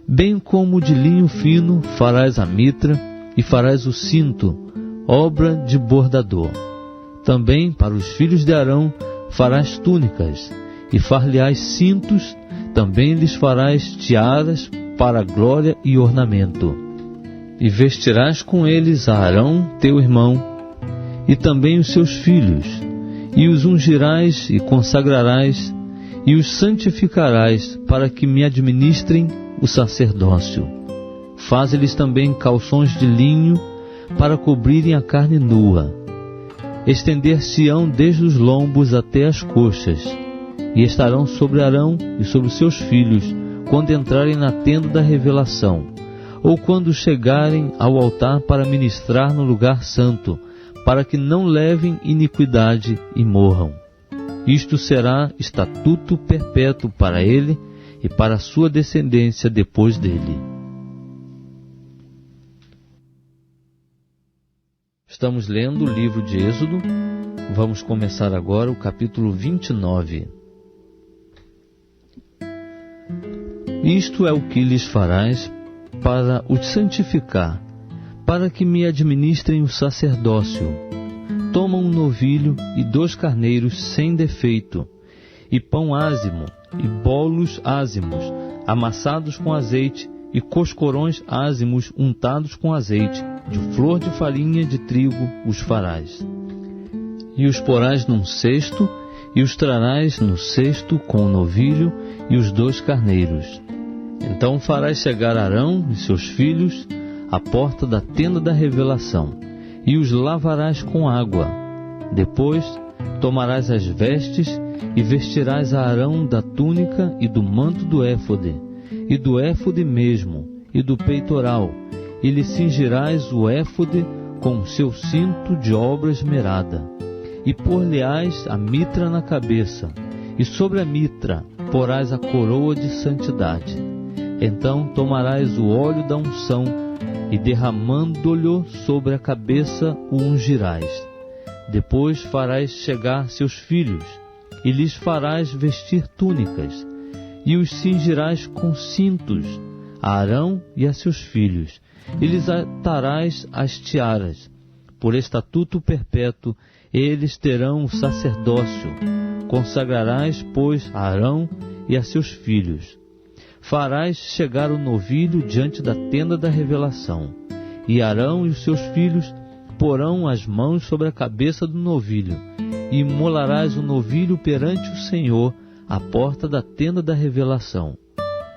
bem como de linho fino farás a mitra, e farás o cinto, obra de bordador. Também para os filhos de Arão farás túnicas, e far-lhe-ás cintos, também lhes farás tiaras para glória e ornamento. E vestirás com eles a Arão, teu irmão, e também os seus filhos, e os ungirás e consagrarás, e os santificarás, para que me administrem o sacerdócio. Faze-lhes também calções de linho, para cobrirem a carne nua. Estender-se-ão desde os lombos até as coxas, e estarão sobre Arão e sobre os seus filhos, quando entrarem na tenda da revelação, ou quando chegarem ao altar para ministrar no lugar santo, para que não levem iniquidade e morram. Isto será estatuto perpétuo para ele e para a sua descendência depois dele. Estamos lendo o livro de Êxodo. Vamos começar agora o capítulo 29. Isto é o que lhes farás para os santificar, para que me administrem o sacerdócio. Toma um novilho e 2 carneiros sem defeito, e pão ázimo, e bolos ázimos, amassados com azeite, e coscorões ázimos untados com azeite, de flor de farinha de trigo os farás. E os porás num cesto, e os trarás no cesto com o novilho e os 2 carneiros. Então farás chegar Arão e seus filhos à porta da tenda da revelação, e os lavarás com água. Depois tomarás as vestes, e vestirás a Arão da túnica e do manto do éfode, e do éfode mesmo, e do peitoral, e lhe cingirás o éfode com o seu cinto de obra esmerada, e pôr-lhe-ás a mitra na cabeça, e sobre a mitra porás a coroa de santidade. Então tomarás o óleo da unção, e derramando-lhe sobre a cabeça o ungirás. Depois farás chegar seus filhos, e lhes farás vestir túnicas, e os cingirás com cintos, a Arão e a seus filhos, e lhes atarás as tiaras. Por estatuto perpétuo, eles terão o sacerdócio. Consagrarás, pois, a Arão e a seus filhos. Farás chegar o novilho diante da tenda da revelação, e Arão e os seus filhos porão as mãos sobre a cabeça do novilho, e imolarás o novilho perante o Senhor à porta da tenda da revelação.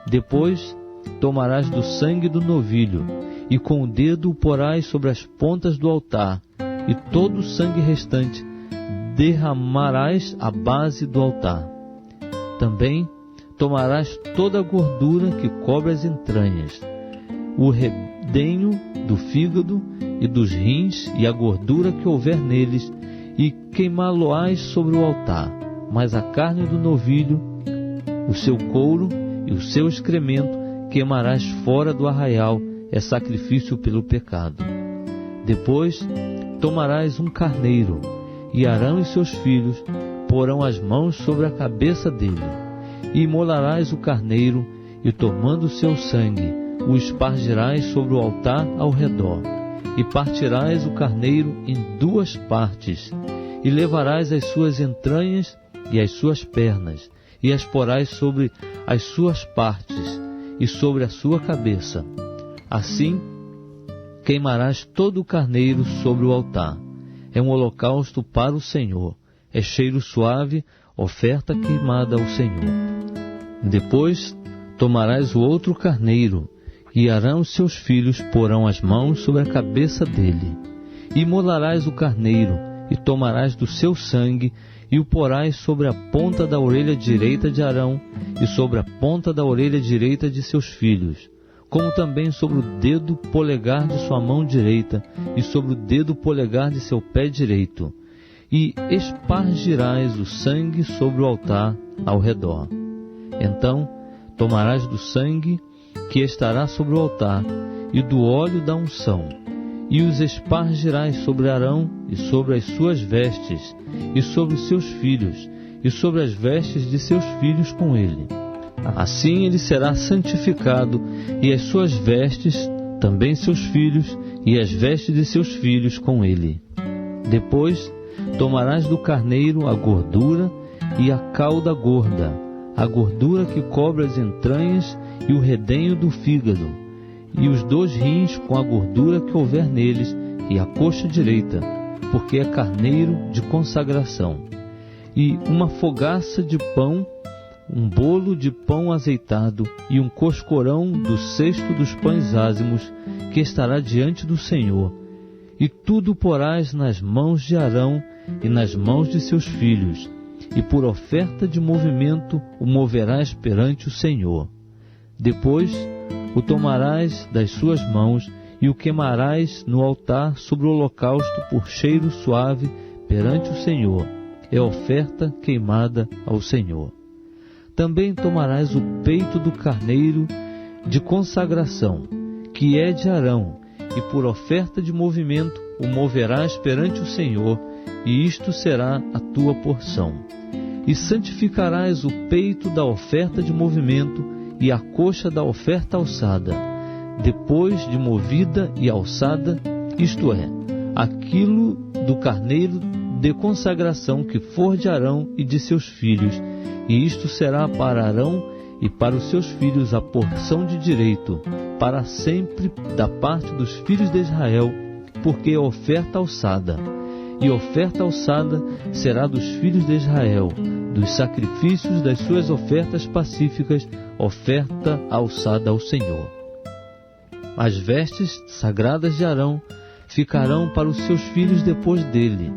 Depois tomarás do sangue do novilho, e com o dedo o porás sobre as pontas do altar, e todo o sangue restante derramarás à base do altar. Também tomarás toda a gordura que cobre as entranhas, o redenho do fígado e dos rins, e a gordura que houver neles, e queimá-lo-ás sobre o altar. Mas a carne do novilho, o seu couro e o seu excremento queimarás fora do arraial, é sacrifício pelo pecado. Depois tomarás um carneiro, e Arão e seus filhos porão as mãos sobre a cabeça dele, e imolarás o carneiro, e tomando o seu sangue, o espargirás sobre o altar ao redor, e partirás o carneiro em 2 partes, e levarás as suas entranhas e as suas pernas, e as porás sobre as suas partes, e sobre a sua cabeça. Assim queimarás todo o carneiro sobre o altar. É um holocausto para o Senhor, é cheiro suave, oferta queimada ao Senhor. Depois tomarás o outro carneiro, e Arão e seus filhos porão as mãos sobre a cabeça dele. E imolarás o carneiro, e tomarás do seu sangue, e o porás sobre a ponta da orelha direita de Arão, e sobre a ponta da orelha direita de seus filhos, como também sobre o dedo polegar de sua mão direita, e sobre o dedo polegar de seu pé direito. E espargirás o sangue sobre o altar ao redor. Então tomarás do sangue que estará sobre o altar, e do óleo da unção, e os espargirás sobre Arão, e sobre as suas vestes, e sobre os seus filhos, e sobre as vestes de seus filhos com ele. Assim ele será santificado, e as suas vestes, também seus filhos, e as vestes de seus filhos com ele. Depois tomarás do carneiro a gordura e a cauda gorda, a gordura que cobre as entranhas e o redenho do fígado, e os 2 rins com a gordura que houver neles, e a coxa direita, porque é carneiro de consagração. E uma fogaça de pão, um bolo de pão azeitado, e um coscorão do cesto dos pães ázimos, que estará diante do Senhor. E tudo porás nas mãos de Arão e nas mãos de seus filhos, e por oferta de movimento o moverás perante o Senhor. Depois o tomarás das suas mãos e o queimarás no altar sobre o holocausto por cheiro suave perante o Senhor. É oferta queimada ao Senhor. Também tomarás o peito do carneiro de consagração, que é de Arão, e por oferta de movimento o moverás perante o Senhor, e isto será a tua porção. E santificarás o peito da oferta de movimento e a coxa da oferta alçada, depois de movida e alçada, isto é, aquilo do carneiro de consagração que for de Arão e de seus filhos, e isto será para Arão e para os seus filhos a porção de direito, para sempre da parte dos filhos de Israel, porque é oferta alçada. E oferta alçada será dos filhos de Israel, dos sacrifícios das suas ofertas pacíficas, oferta alçada ao Senhor. As vestes sagradas de Arão ficarão para os seus filhos depois dele,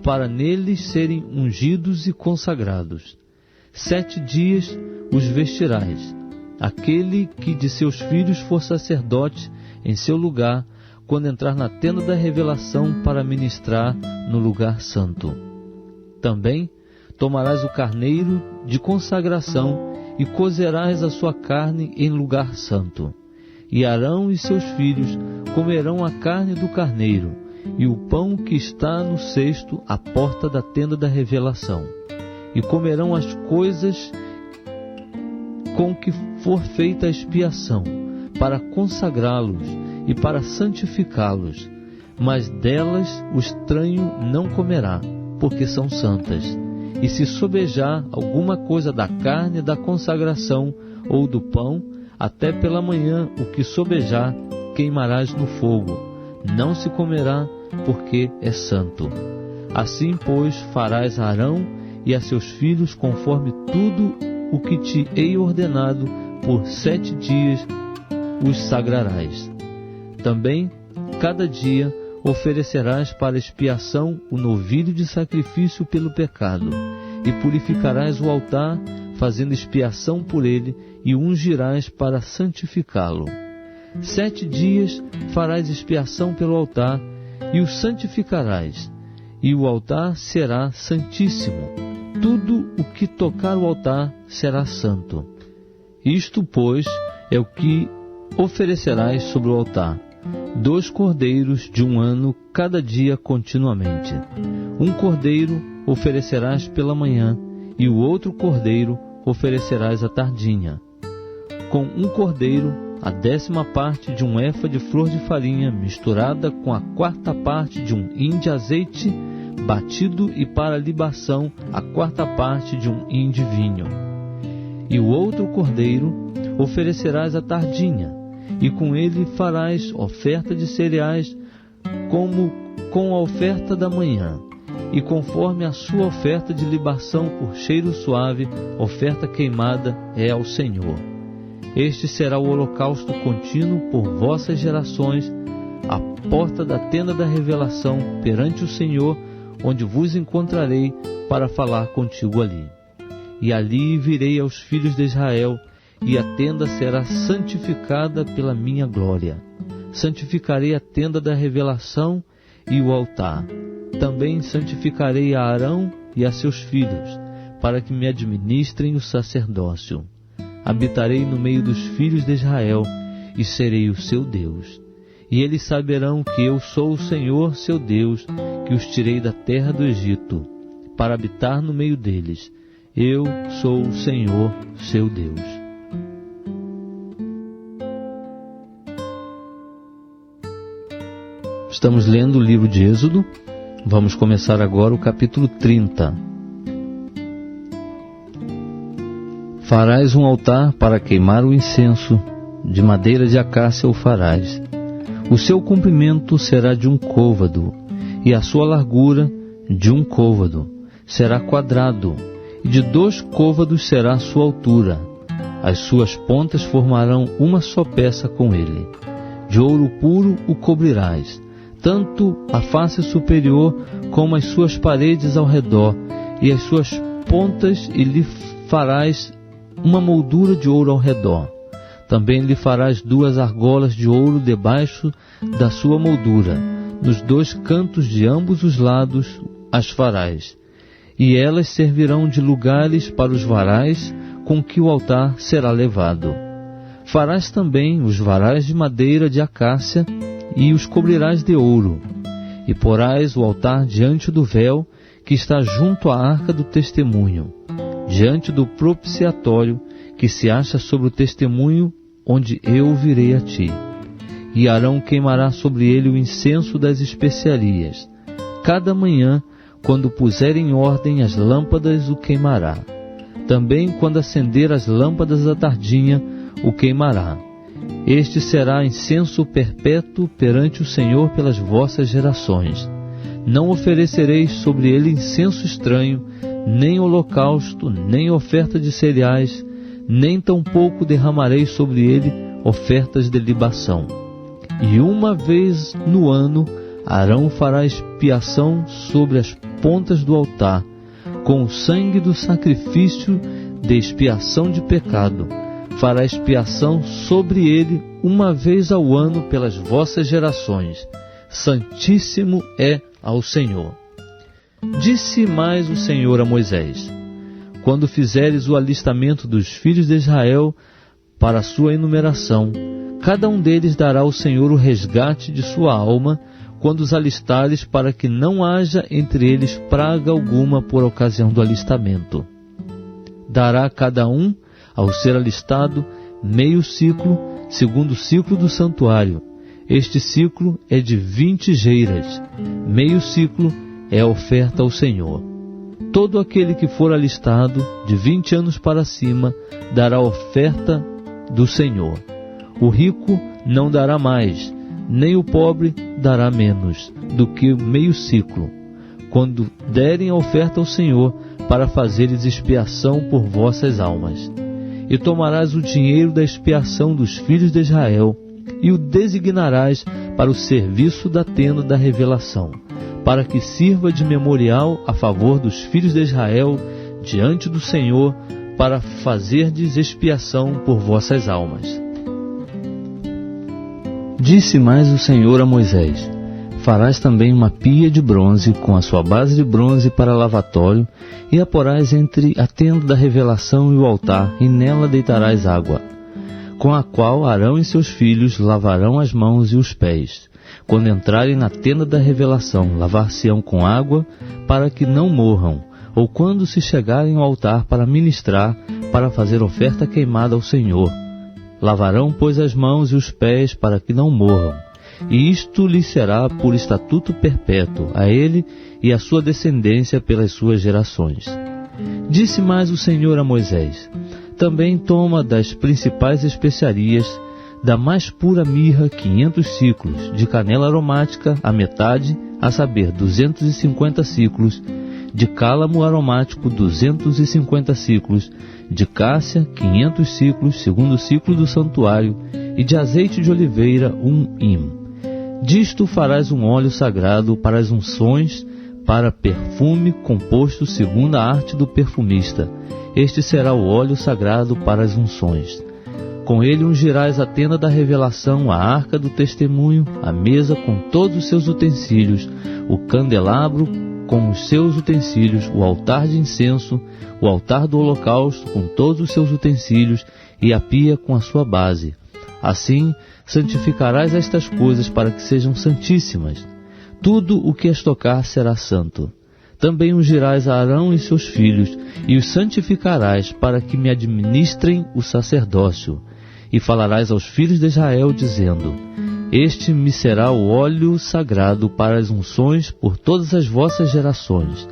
para neles serem ungidos e consagrados. 7 dias os vestirás, aquele que de seus filhos for sacerdote em seu lugar, quando entrar na tenda da revelação para ministrar no lugar santo. Também tomarás o carneiro de consagração e cozerás a sua carne em lugar santo. E Arão e seus filhos comerão a carne do carneiro e o pão que está no cesto à porta da tenda da revelação. E comerão as coisas com que for feita a expiação, para consagrá-los e para santificá-los, mas delas o estranho não comerá, porque são santas. E se sobejar alguma coisa da carne da consagração ou do pão, até pela manhã o que sobejar queimarás no fogo, não se comerá, porque é santo. Assim, pois, farás a Arão e a seus filhos conforme tudo o que te hei ordenado, por 7 dias os sagrarás. Também, cada dia, oferecerás para expiação o novilho de sacrifício pelo pecado, e purificarás o altar, fazendo expiação por ele, e o ungirás para santificá-lo. 7 dias farás expiação pelo altar, e o santificarás, e o altar será santíssimo. Tudo o que tocar o altar será santo. Isto, pois, é o que oferecerás sobre o altar: 2 cordeiros de 1 ano cada dia continuamente. 1 cordeiro oferecerás pela manhã, e o outro cordeiro oferecerás à tardinha. Com 1 cordeiro, a 10ª parte de 1 efa de flor de farinha, misturada com a 4ª parte de 1 hin de azeite batido, e para libação a 4ª parte de 1 hin de vinho. E o outro cordeiro oferecerás à tardinha, e com ele farás oferta de cereais, como com a oferta da manhã, e conforme a sua oferta de libação por cheiro suave, oferta queimada é ao Senhor. Este será o holocausto contínuo por vossas gerações, à porta da tenda da revelação, perante o Senhor, onde vos encontrarei para falar contigo ali. E ali virei aos filhos de Israel, e a tenda será santificada pela minha glória. Santificarei a tenda da revelação e o altar. Também santificarei a Arão e a seus filhos, para que me administrem o sacerdócio. Habitarei no meio dos filhos de Israel, e serei o seu Deus. E eles saberão que eu sou o Senhor, seu Deus, que os tirei da terra do Egito, para habitar no meio deles. Eu sou o Senhor, seu Deus. Estamos lendo o livro de Êxodo. Vamos começar agora o capítulo 30. Farás um altar para queimar o incenso, de madeira de acácia o farás. O seu comprimento será de 1 côvado, e a sua largura de 1 côvado. Será quadrado, e de 2 côvados será a sua altura. As suas pontas formarão uma só peça com ele. De ouro puro o cobrirás, tanto a face superior como as suas paredes ao redor, e as suas pontas, e lhe farás uma moldura de ouro ao redor. Também lhe farás 2 argolas de ouro debaixo da sua moldura, nos 2 cantos de ambos os lados as farás, e elas servirão de lugares para os varais com que o altar será levado. Farás também os varais de madeira de acácia, e os cobrirás de ouro, e porás o altar diante do véu que está junto à arca do testemunho, diante do propiciatório que se acha sobre o testemunho, onde eu virei a ti. E Arão queimará sobre ele o incenso das especiarias. Cada manhã, quando puser em ordem as lâmpadas, o queimará. Também quando acender as lâmpadas da tardinha, o queimará. Este será incenso perpétuo perante o Senhor pelas vossas gerações. Não oferecereis sobre ele incenso estranho, nem holocausto, nem oferta de cereais, nem tampouco derramareis sobre ele ofertas de libação. E 1 vez no ano Arão fará expiação sobre as pontas do altar, com o sangue do sacrifício de expiação de pecado. Fará expiação sobre ele 1 vez ao ano pelas vossas gerações. Santíssimo é ao Senhor. Disse mais o Senhor a Moisés: quando fizeres o alistamento dos filhos de Israel para a sua enumeração, cada um deles dará ao Senhor o resgate de sua alma, quando os alistares, para que não haja entre eles praga alguma por ocasião do alistamento. Dará cada um, ao ser alistado, meio ciclo, segundo o ciclo do santuário. Este ciclo é de 20 geiras. Meio ciclo é a oferta ao Senhor. Todo aquele que for alistado, de 20 anos para cima, dará a oferta do Senhor. O rico não dará mais, nem o pobre dará menos do que meio ciclo, quando derem a oferta ao Senhor, para fazeres expiação por vossas almas. E tomarás o dinheiro da expiação dos filhos de Israel, e o designarás para o serviço da tenda da revelação, para que sirva de memorial a favor dos filhos de Israel diante do Senhor, para fazerdes expiação por vossas almas. Disse mais o Senhor a Moisés: farás também uma pia de bronze, com a sua base de bronze para lavatório, e a porás entre a tenda da revelação e o altar, e nela deitarás água. com a qual Arão e seus filhos lavarão as mãos e os pés. Quando entrarem na tenda da revelação, lavar-se-ão com água, para que não morram, ou quando se chegarem ao altar para ministrar, para fazer oferta queimada ao Senhor. Lavarão, pois, as mãos e os pés, para que não morram. E isto lhe será por estatuto perpétuo, a ele e à sua descendência pelas suas gerações. Disse mais o Senhor a Moisés: também toma das principais especiarias, da mais pura mirra 500 siclos, de canela aromática a metade, a saber, 250 siclos, de cálamo aromático 250 siclos, de cássia 500 siclos, segundo o ciclo do santuário, e de azeite de oliveira 1 hin. Disto farás um óleo sagrado para as unções, para perfume composto segundo a arte do perfumista. Este será o óleo sagrado para as unções. Com ele ungirás a tenda da revelação, a arca do testemunho, a mesa com todos os seus utensílios, o candelabro com os seus utensílios, o altar de incenso, o altar do holocausto com todos os seus utensílios e a pia com a sua base. Assim santificarás estas coisas para que sejam santíssimas. Tudo o que as tocar será santo. Também ungirás a Arão e seus filhos, e os santificarás para que me administrem o sacerdócio. E falarás aos filhos de Israel, dizendo: este me será o óleo sagrado para as unções por todas as vossas gerações.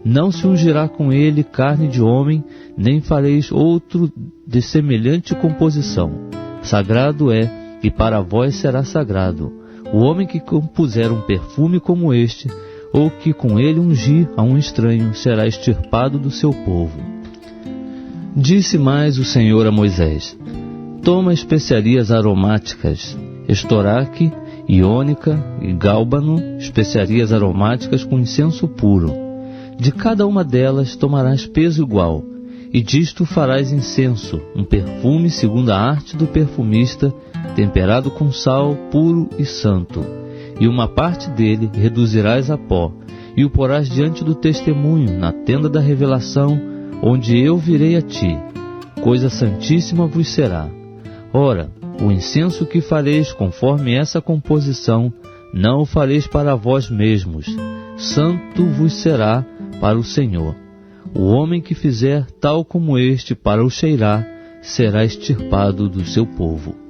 Não se ungirá com ele carne de homem, nem fareis outro de semelhante composição. Sagrado é, e para vós será sagrado, o homem que compuser um perfume como este, ou que com ele ungir a um estranho, será extirpado do seu povo. Disse mais o Senhor a Moisés: toma especiarias aromáticas, estoraque, iônica e gálbano, especiarias aromáticas com incenso puro. De cada uma delas tomarás peso igual, e disto farás incenso, um perfume segundo a arte do perfumista, temperado com sal, puro e santo. E uma parte dele reduzirás a pó, e o porás diante do testemunho, na tenda da revelação, onde eu virei a ti. Coisa santíssima vos será. Ora, o incenso que fareis conforme essa composição, não o fareis para vós mesmos. Santo vos será para o Senhor. O homem que fizer tal como este para o cheirar, será extirpado do seu povo.